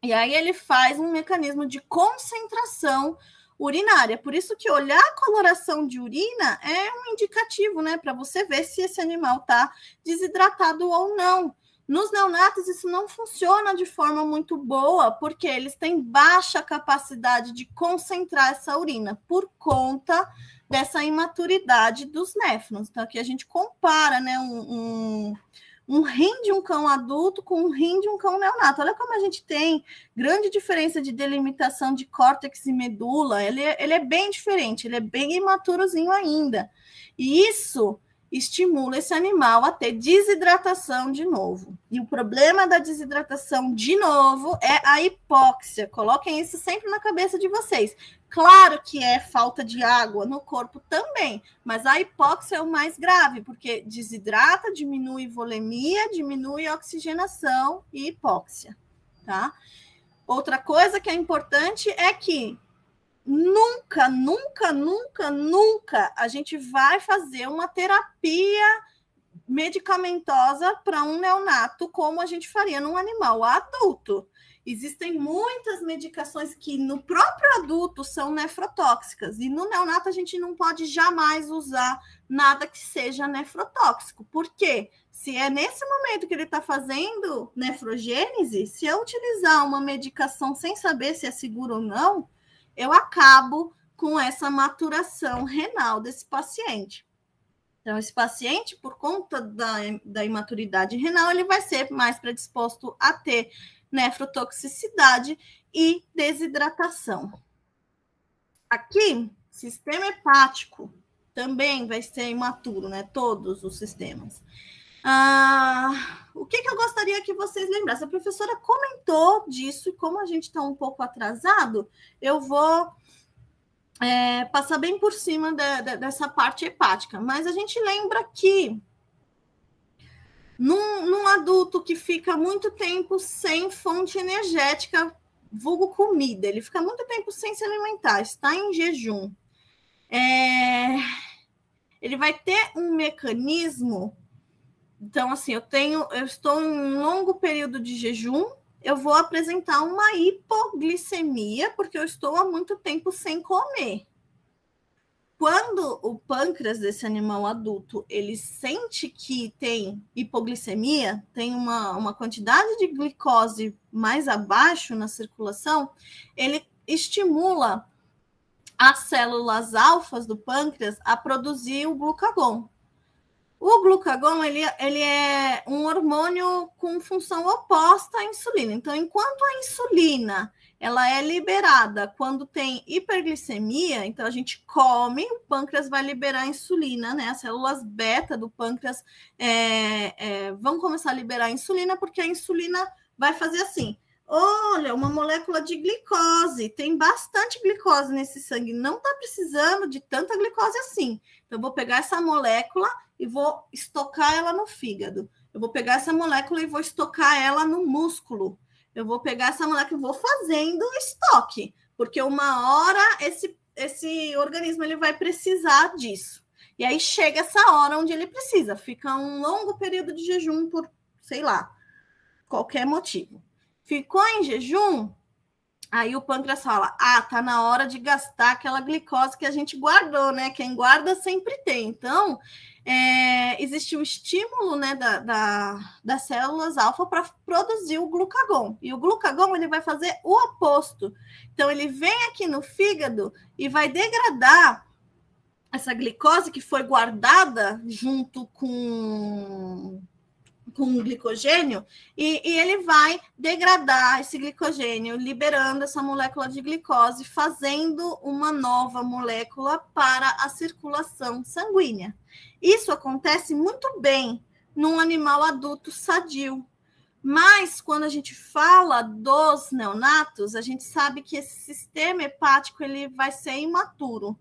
E aí ele faz um mecanismo de concentração urinária. Por isso que olhar a coloração de urina é um indicativo, né, para você ver se esse animal está desidratado ou não. Nos neonatos, isso não funciona de forma muito boa, porque eles têm baixa capacidade de concentrar essa urina, por conta dessa imaturidade dos néfrons. Então, aqui a gente compara, né, um rim de um cão adulto com um rim de um cão neonato. Olha como a gente tem grande diferença de delimitação de córtex e medula. Ele é bem diferente, ele é bem imaturozinho ainda. E isso estimula esse animal a ter desidratação de novo. E o problema da desidratação de novo é a hipóxia. Coloquem isso sempre na cabeça de vocês. Claro que é falta de água no corpo também, mas a hipóxia é o mais grave, porque desidrata, diminui volemia, diminui oxigenação e hipóxia, tá? Outra coisa que é importante é que nunca a gente vai fazer uma terapia medicamentosa para um neonato como a gente faria num animal adulto. Existem muitas medicações que no próprio adulto são nefrotóxicas e no neonato a gente não pode jamais usar nada que seja nefrotóxico. Por quê? Se é nesse momento que ele está fazendo nefrogênese, se eu utilizar uma medicação sem saber se é seguro ou não, eu acabo com essa maturação renal desse paciente. Então, esse paciente, por conta da imaturidade renal, ele vai ser mais predisposto a ter nefrotoxicidade e desidratação. Aqui, sistema hepático também vai ser imaturo, né? Todos os sistemas. O que eu gostaria que vocês lembrassem? A professora comentou disso, e como a gente está um pouco atrasado, eu vou passar bem por cima dessa parte hepática. Mas a gente lembra que num adulto que fica muito tempo sem fonte energética, vulgo comida, ele fica muito tempo sem se alimentar, está em jejum, ele vai ter um mecanismo. Então, assim, eu estou em um longo período de jejum, eu vou apresentar uma hipoglicemia, porque eu estou há muito tempo sem comer. Quando o pâncreas desse animal adulto, ele sente que tem hipoglicemia, tem uma quantidade de glicose mais abaixo na circulação, ele estimula as células alfas do pâncreas a produzir o glucagon. O glucagon, ele é um hormônio com função oposta à insulina. Então, enquanto a insulina ela é liberada quando tem hiperglicemia, então a gente come, o pâncreas vai liberar insulina, né? As células beta do pâncreas vão começar a liberar insulina, porque a insulina vai fazer assim: olha, uma molécula de glicose, tem bastante glicose nesse sangue, não está precisando de tanta glicose assim. Então, eu vou pegar essa molécula e vou estocar ela no fígado. Eu vou pegar essa molécula e vou estocar ela no músculo. Eu vou pegar essa molécula e vou fazendo estoque, porque uma hora esse organismo ele vai precisar disso. E aí chega essa hora onde ele precisa, fica um longo período de jejum por, sei lá, qualquer motivo. Ficou em jejum, aí o pâncreas fala, tá na hora de gastar aquela glicose que a gente guardou, né? Quem guarda sempre tem. Então, existe o estímulo, né, das células alfa para produzir o glucagon. E o glucagon, ele vai fazer o oposto. Então, ele vem aqui no fígado e vai degradar essa glicose que foi guardada junto com o glicogênio, e ele vai degradar esse glicogênio, liberando essa molécula de glicose, fazendo uma nova molécula para a circulação sanguínea. Isso acontece muito bem num animal adulto sadio. Mas, quando a gente fala dos neonatos, a gente sabe que esse sistema hepático ele vai ser imaturo.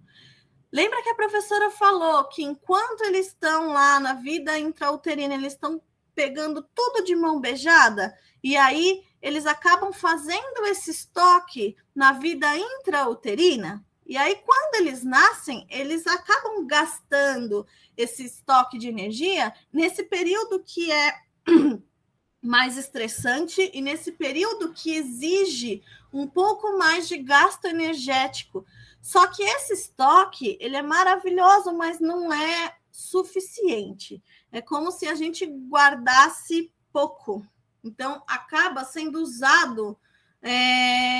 Lembra que a professora falou que enquanto eles estão lá na vida intrauterina, eles estão pegando tudo de mão beijada, e aí eles acabam fazendo esse estoque na vida intrauterina, e aí quando eles nascem, eles acabam gastando esse estoque de energia nesse período que é mais estressante e nesse período que exige um pouco mais de gasto energético. Só que esse estoque, ele é maravilhoso, mas não é suficiente. É como se a gente guardasse pouco. Então, acaba sendo usado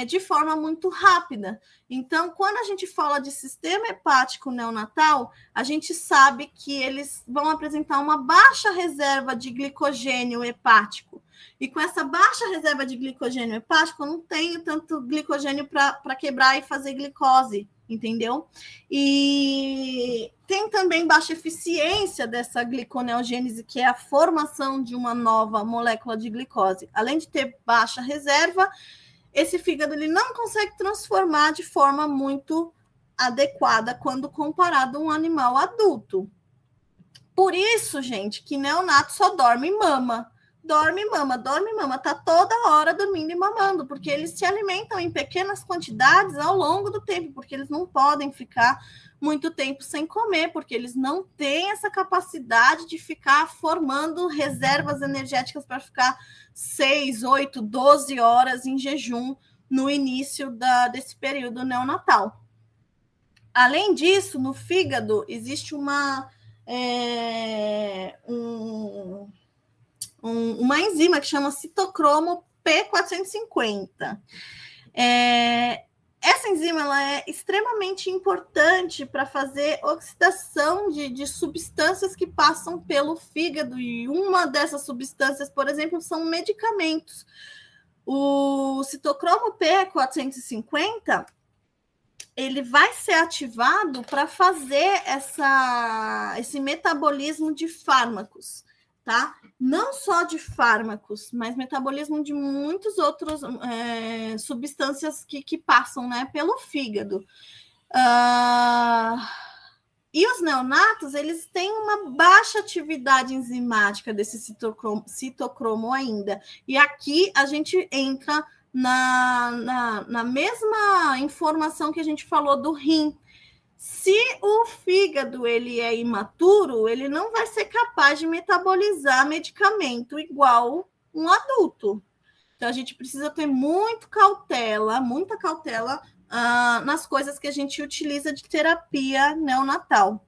de forma muito rápida. Então, quando a gente fala de sistema hepático neonatal, a gente sabe que eles vão apresentar uma baixa reserva de glicogênio hepático. E com essa baixa reserva de glicogênio hepático, eu não tenho tanto glicogênio para quebrar e fazer glicose, entendeu? E tem também baixa eficiência dessa gliconeogênese, que é a formação de uma nova molécula de glicose. Além de ter baixa reserva, esse fígado ele não consegue transformar de forma muito adequada quando comparado a um animal adulto. Por isso, gente, que neonato só dorme e mama. Dorme e mama, dorme e mama. Tá toda hora dormindo e mamando, porque eles se alimentam em pequenas quantidades ao longo do tempo, porque eles não podem ficar muito tempo sem comer, porque eles não têm essa capacidade de ficar formando reservas energéticas para ficar 6, 8, 12 horas em jejum no início desse período neonatal. Além disso, no fígado existe uma enzima que chama citocromo P450. Essa enzima ela é extremamente importante para fazer oxidação de substâncias que passam pelo fígado, e uma dessas substâncias, por exemplo, são medicamentos. O citocromo P450 ele vai ser ativado para fazer esse metabolismo de fármacos, tá? Não só de fármacos, mas metabolismo de muitas outras substâncias que passam, né, pelo fígado. E os neonatos, eles têm uma baixa atividade enzimática desse citocromo ainda. E aqui a gente entra na mesma informação que a gente falou do rim. Se o fígado ele é imaturo, ele não vai ser capaz de metabolizar medicamento igual um adulto. Então, a gente precisa ter muita cautela nas coisas que a gente utiliza de terapia neonatal.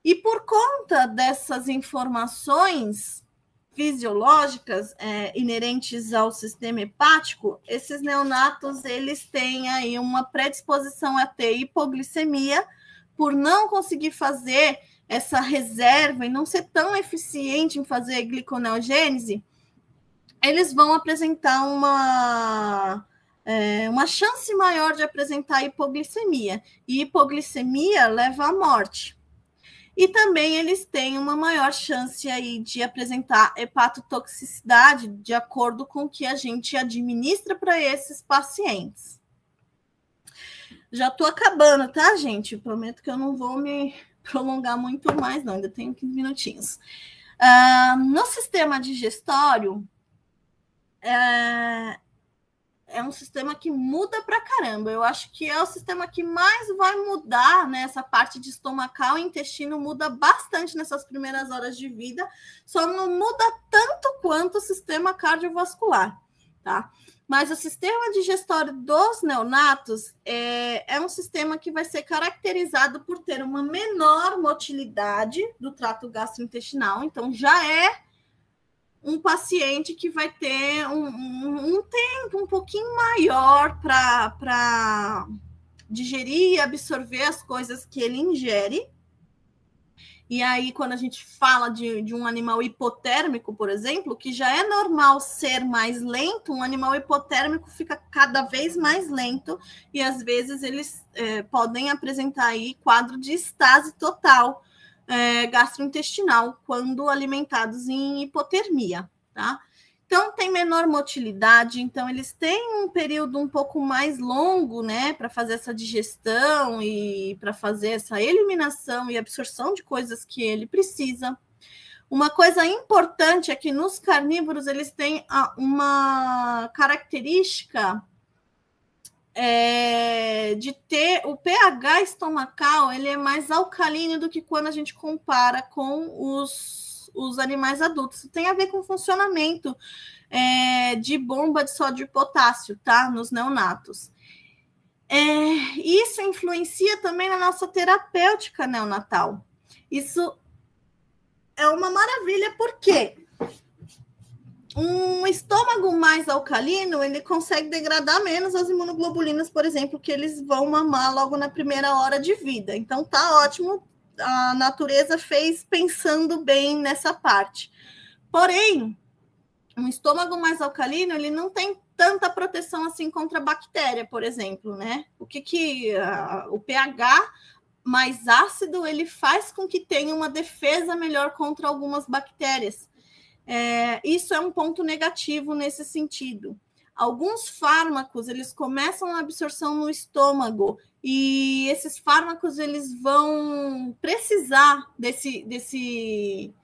E por conta dessas informações fisiológicas inerentes ao sistema hepático, esses neonatos eles têm aí uma predisposição a ter hipoglicemia por não conseguir fazer essa reserva e não ser tão eficiente em fazer gliconeogênese. Eles vão apresentar uma chance maior de apresentar hipoglicemia, e hipoglicemia leva à morte. E também eles têm uma maior chance aí de apresentar hepatotoxicidade, de acordo com o que a gente administra para esses pacientes. Já estou acabando, tá, gente? Prometo que eu não vou me prolongar muito mais, não. Ainda tenho 15 minutinhos. No sistema digestório, é um sistema que muda pra caramba. Eu acho que é o sistema que mais vai mudar, né? Essa parte de estomacal e intestino muda bastante nessas primeiras horas de vida, só não muda tanto quanto o sistema cardiovascular, tá? Mas o sistema digestório dos neonatos é um sistema que vai ser caracterizado por ter uma menor motilidade do trato gastrointestinal, então já é um paciente que vai ter um tempo um pouquinho maior para digerir e absorver as coisas que ele ingere. E aí, quando a gente fala de um animal hipotérmico, por exemplo, que já é normal ser mais lento, um animal hipotérmico fica cada vez mais lento e, às vezes, eles podem apresentar aí quadro de estase total gastrointestinal quando alimentados em hipotermia, tá? Então, tem menor motilidade, então eles têm um período um pouco mais longo, né, para fazer essa digestão e para fazer essa eliminação e absorção de coisas que ele precisa. Uma coisa importante é que nos carnívoros eles têm uma característica de ter o pH estomacal, ele é mais alcalino do que quando a gente compara com os animais adultos. Isso tem a ver com o funcionamento de bomba de sódio e potássio, tá? Nos neonatos. Isso influencia também na nossa terapêutica neonatal. Isso é uma maravilha, porque um estômago mais alcalino, ele consegue degradar menos as imunoglobulinas, por exemplo, que eles vão mamar logo na primeira hora de vida. Então, tá ótimo, a natureza fez pensando bem nessa parte. Porém, um estômago mais alcalino, ele não tem tanta proteção assim contra a bactéria, por exemplo, né? O pH mais ácido, ele faz com que tenha uma defesa melhor contra algumas bactérias. Isso é um ponto negativo nesse sentido. Alguns fármacos, eles começam a absorção no estômago e esses fármacos, eles vão precisar desse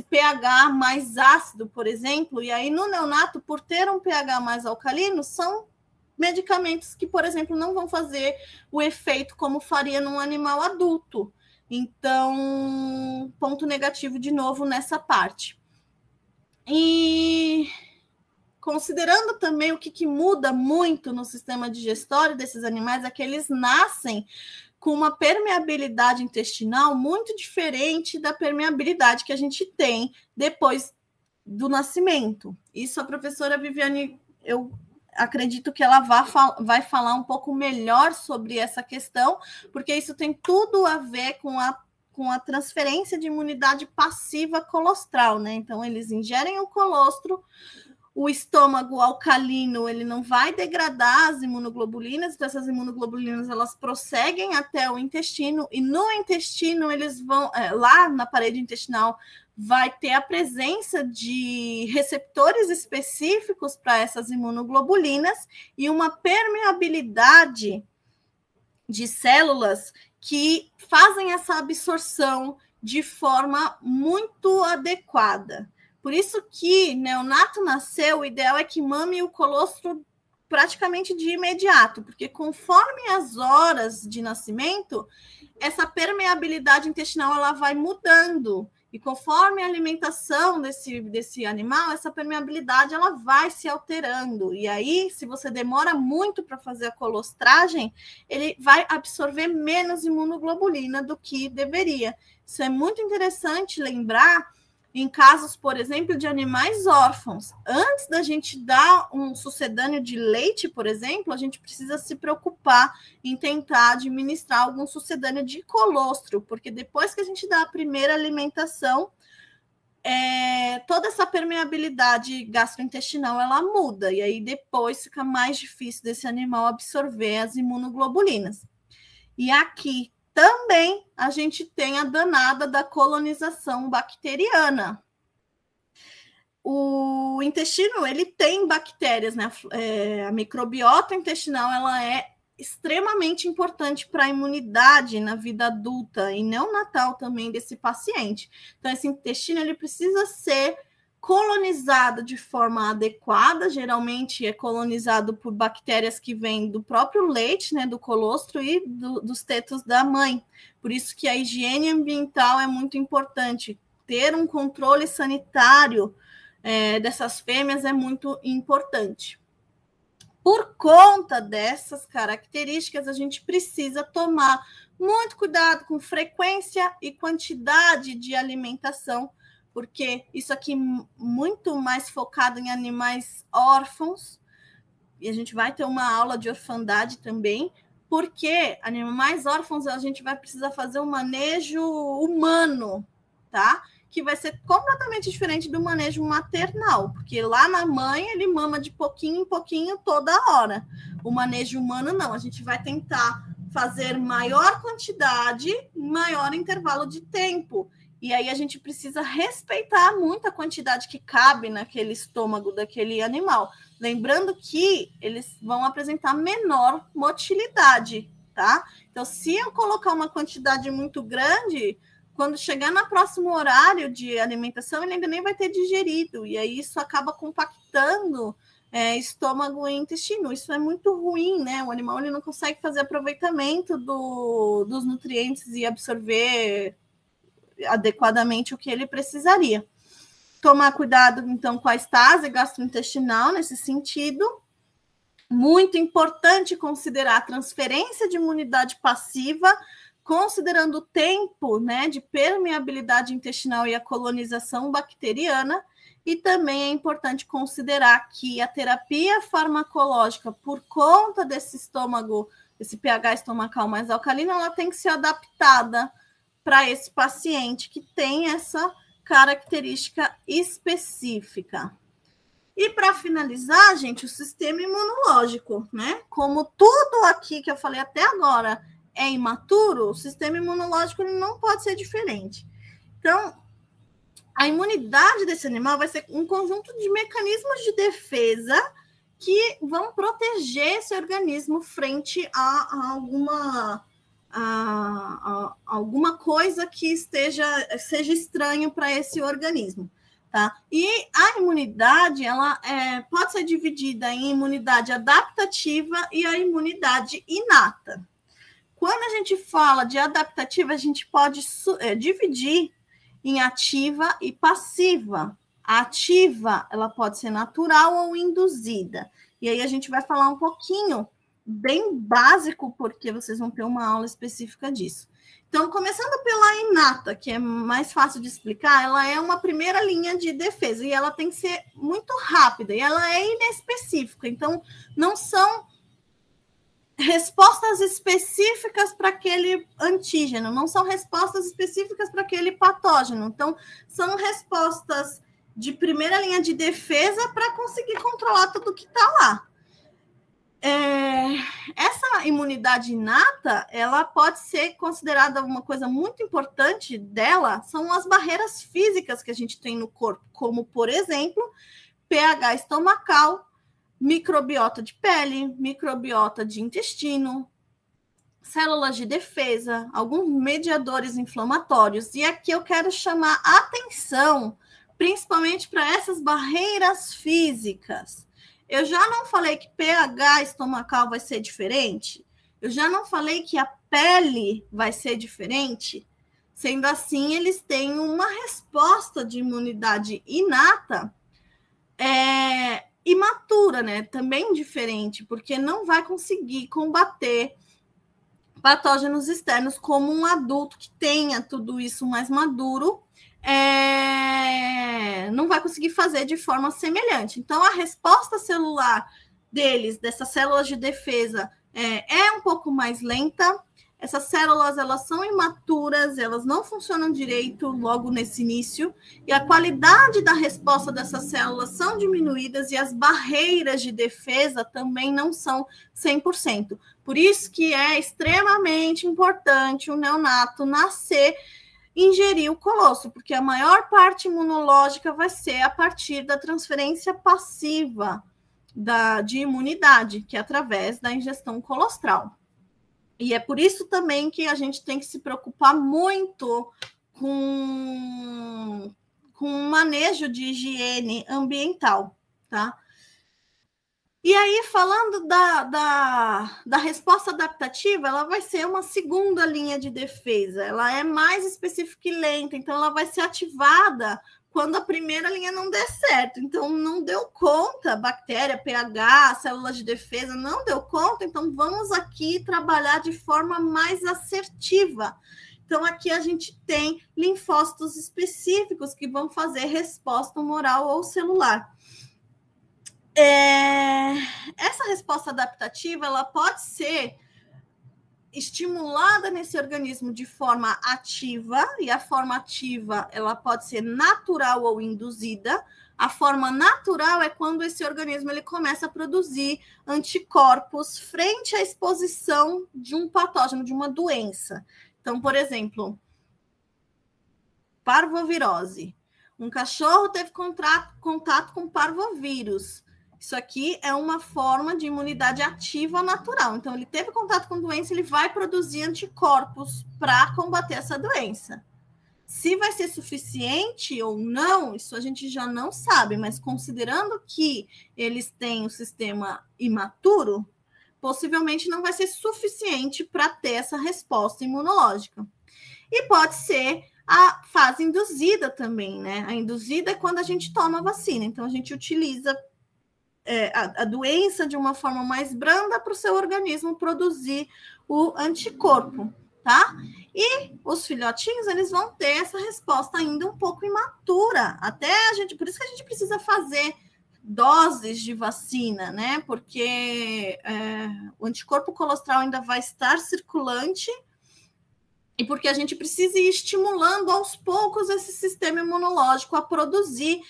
pH mais ácido, por exemplo, e aí no neonato, por ter um pH mais alcalino, são medicamentos que, por exemplo, não vão fazer o efeito como faria num animal adulto. Então, ponto negativo de novo nessa parte. E considerando também o que muda muito no sistema digestório desses animais, é que eles nascem com uma permeabilidade intestinal muito diferente da permeabilidade que a gente tem depois do nascimento. Isso a professora Viviane, eu acredito que ela vai falar um pouco melhor sobre essa questão, porque isso tem tudo a ver com a transferência de imunidade passiva colostral, né? Então, eles ingerem o colostro, o estômago alcalino, ele não vai degradar as imunoglobulinas, então essas imunoglobulinas, elas prosseguem até o intestino, e no intestino, eles vão, lá na parede intestinal, vai ter a presença de receptores específicos para essas imunoglobulinas e uma permeabilidade de células que fazem essa absorção de forma muito adequada. Por isso que neonato nasceu, o ideal é que mame o colostro praticamente de imediato, porque conforme as horas de nascimento, essa permeabilidade intestinal ela vai mudando. E conforme a alimentação desse animal, essa permeabilidade ela vai se alterando. E aí, se você demora muito para fazer a colostragem, ele vai absorver menos imunoglobulina do que deveria. Isso é muito interessante lembrar em casos, por exemplo, de animais órfãos. Antes da gente dar um sucedâneo de leite, por exemplo, a gente precisa se preocupar em tentar administrar algum sucedâneo de colostro, porque depois que a gente dá a primeira alimentação, toda essa permeabilidade gastrointestinal, ela muda, e aí depois fica mais difícil desse animal absorver as imunoglobulinas. E aqui também a gente tem a danada da colonização bacteriana. O intestino, ele tem bactérias, né? A microbiota intestinal, ela é extremamente importante para a imunidade na vida adulta e neonatal também desse paciente. Então, esse intestino, ele precisa ser colonizado de forma adequada, geralmente é colonizado por bactérias que vêm do próprio leite, né, do colostro e dos tetos da mãe. Por isso que a higiene ambiental é muito importante. Ter um controle sanitário dessas fêmeas é muito importante. Por conta dessas características, a gente precisa tomar muito cuidado com frequência e quantidade de alimentação, porque isso aqui é muito mais focado em animais órfãos, e a gente vai ter uma aula de orfandade também, porque animais órfãos a gente vai precisar fazer um manejo humano, tá? Que vai ser completamente diferente do manejo maternal, porque lá na mãe ele mama de pouquinho em pouquinho toda hora. O manejo humano não, a gente vai tentar fazer maior quantidade, maior intervalo de tempo. E aí a gente precisa respeitar muito a quantidade que cabe naquele estômago daquele animal. Lembrando que eles vão apresentar menor motilidade, tá? Então, se eu colocar uma quantidade muito grande, quando chegar no próximo horário de alimentação, ele ainda nem vai ter digerido. E aí isso acaba compactando estômago e intestino. Isso é muito ruim, né? O animal ele não consegue fazer aproveitamento dos nutrientes e absorver adequadamente o que ele precisaria. Tomar cuidado, então, com a estase gastrointestinal nesse sentido. Muito importante considerar a transferência de imunidade passiva, considerando o tempo, né, de permeabilidade intestinal e a colonização bacteriana. E também é importante considerar que a terapia farmacológica, por conta desse estômago, esse pH estomacal mais alcalino, ela tem que ser adaptada para esse paciente que tem essa característica específica. E para finalizar, gente, o sistema imunológico, né? Como tudo aqui que eu falei até agora é imaturo, o sistema imunológico ele não pode ser diferente. Então, a imunidade desse animal vai ser um conjunto de mecanismos de defesa que vão proteger esse organismo frente a alguma coisa que seja estranho para esse organismo, tá? E a imunidade, ela pode ser dividida em imunidade adaptativa e a imunidade inata. Quando a gente fala de adaptativa, a gente pode dividir em ativa e passiva. A ativa, ela pode ser natural ou induzida. E aí a gente vai falar um pouquinho bem básico, porque vocês vão ter uma aula específica disso. Então, começando pela inata, que é mais fácil de explicar, ela é uma primeira linha de defesa, e ela tem que ser muito rápida, e ela é inespecífica. Então, não são respostas específicas para aquele antígeno, não são respostas específicas para aquele patógeno. Então, são respostas de primeira linha de defesa para conseguir controlar tudo que está lá. Essa imunidade inata, ela pode ser considerada uma coisa muito importante dela, são as barreiras físicas que a gente tem no corpo, como, por exemplo, pH estomacal, microbiota de pele, microbiota de intestino, células de defesa, alguns mediadores inflamatórios. E aqui eu quero chamar a atenção, principalmente para essas barreiras físicas. Eu já não falei que pH estomacal vai ser diferente? Eu já não falei que a pele vai ser diferente? Sendo assim, eles têm uma resposta de imunidade inata imatura, né? Também diferente, porque não vai conseguir combater patógenos externos como um adulto que tenha tudo isso mais maduro, não vai conseguir fazer de forma semelhante. Então, a resposta celular deles, dessas células de defesa, é um pouco mais lenta. Essas células, elas são imaturas, elas não funcionam direito logo nesse início, e a qualidade da resposta dessas células são diminuídas e as barreiras de defesa também não são 100%. Por isso que é extremamente importante o neonato nascer e ingerir o colostro, porque a maior parte imunológica vai ser a partir da transferência passiva de imunidade, que é através da ingestão colostral. E é por isso também que a gente tem que se preocupar muito com com um manejo de higiene ambiental, tá? E aí, falando da resposta adaptativa, ela vai ser uma segunda linha de defesa. Ela é mais específica e lenta, então ela vai ser ativada quando a primeira linha não der certo. Então, não deu conta, bactéria, pH, células de defesa, não deu conta, então vamos aqui trabalhar de forma mais assertiva. Então, aqui a gente tem linfócitos específicos que vão fazer resposta humoral ou celular. Essa resposta adaptativa, ela pode ser estimulada nesse organismo de forma ativa, e a forma ativa, ela pode ser natural ou induzida. A forma natural é quando esse organismo ele começa a produzir anticorpos frente à exposição de um patógeno, de uma doença. Então, por exemplo, parvovirose. Um cachorro teve contato com parvovírus. Isso aqui é uma forma de imunidade ativa natural. Então, ele teve contato com doença, ele vai produzir anticorpos para combater essa doença. Se vai ser suficiente ou não, isso a gente já não sabe, mas considerando que eles têm um sistema imaturo, possivelmente não vai ser suficiente para ter essa resposta imunológica. E pode ser a fase induzida também, né? A induzida é quando a gente toma a vacina. Então, a gente utiliza a doença de uma forma mais branda para o seu organismo produzir o anticorpo, tá? E os filhotinhos, eles vão ter essa resposta ainda um pouco imatura. Por isso que a gente precisa fazer doses de vacina, né? Porque o anticorpo colostral ainda vai estar circulante e porque a gente precisa ir estimulando aos poucos esse sistema imunológico a produzir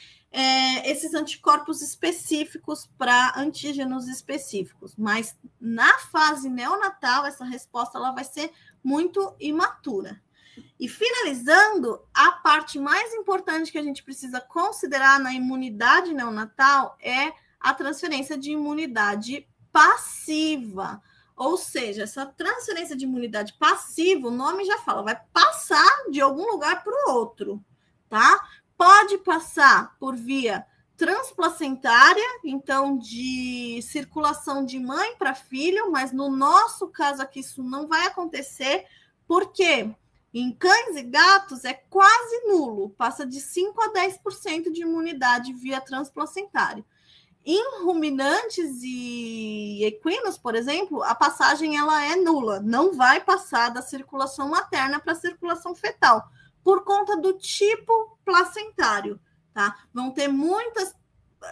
esses anticorpos específicos para antígenos específicos. Mas na fase neonatal, essa resposta ela vai ser muito imatura. E finalizando, a parte mais importante que a gente precisa considerar na imunidade neonatal é a transferência de imunidade passiva. Ou seja, essa transferência de imunidade passiva, o nome já fala, vai passar de algum lugar para o outro, tá? Pode passar por via transplacentária, então de circulação de mãe para filho, mas no nosso caso aqui isso não vai acontecer, porque em cães e gatos é quase nulo, passa de 5 a 10% de imunidade via transplacentária. Em ruminantes e equinos, por exemplo, a passagem ela é nula, não vai passar da circulação materna para a circulação fetal, por conta do tipo placentário, tá? Vão ter muitas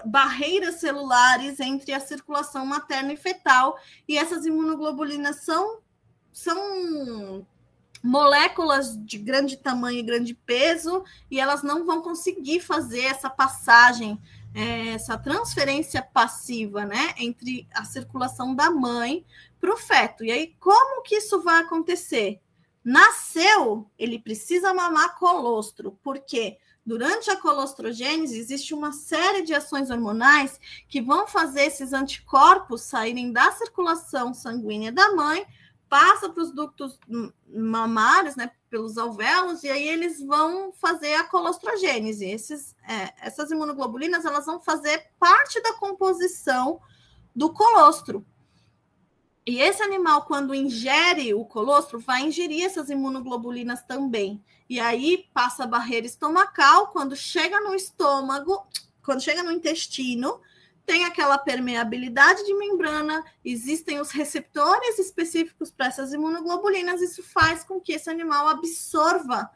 barreiras celulares entre a circulação materna e fetal, e essas imunoglobulinas são moléculas de grande tamanho e grande peso, e elas não vão conseguir fazer essa passagem, essa transferência passiva, né, entre a circulação da mãe para o feto. E aí, como que isso vai acontecer? Nasceu, ele precisa mamar colostro, porque durante a colostrogênese existe uma série de ações hormonais que vão fazer esses anticorpos saírem da circulação sanguínea da mãe, passa para os ductos mamários, né, pelos alvéolos, e aí eles vão fazer a colostrogênese. Essas imunoglobulinas elas vão fazer parte da composição do colostro. E esse animal, quando ingere o colostro, vai ingerir essas imunoglobulinas também. E aí passa a barreira estomacal, quando chega no estômago, quando chega no intestino, tem aquela permeabilidade de membrana, existem os receptores específicos para essas imunoglobulinas, isso faz com que esse animal absorva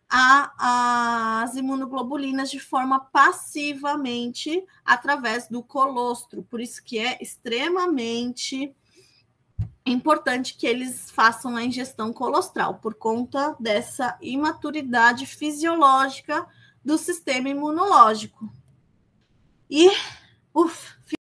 as imunoglobulinas de forma passivamente através do colostro. Por isso que é extremamente importante que eles façam a ingestão colostral, por conta dessa imaturidade fisiológica do sistema imunológico. E,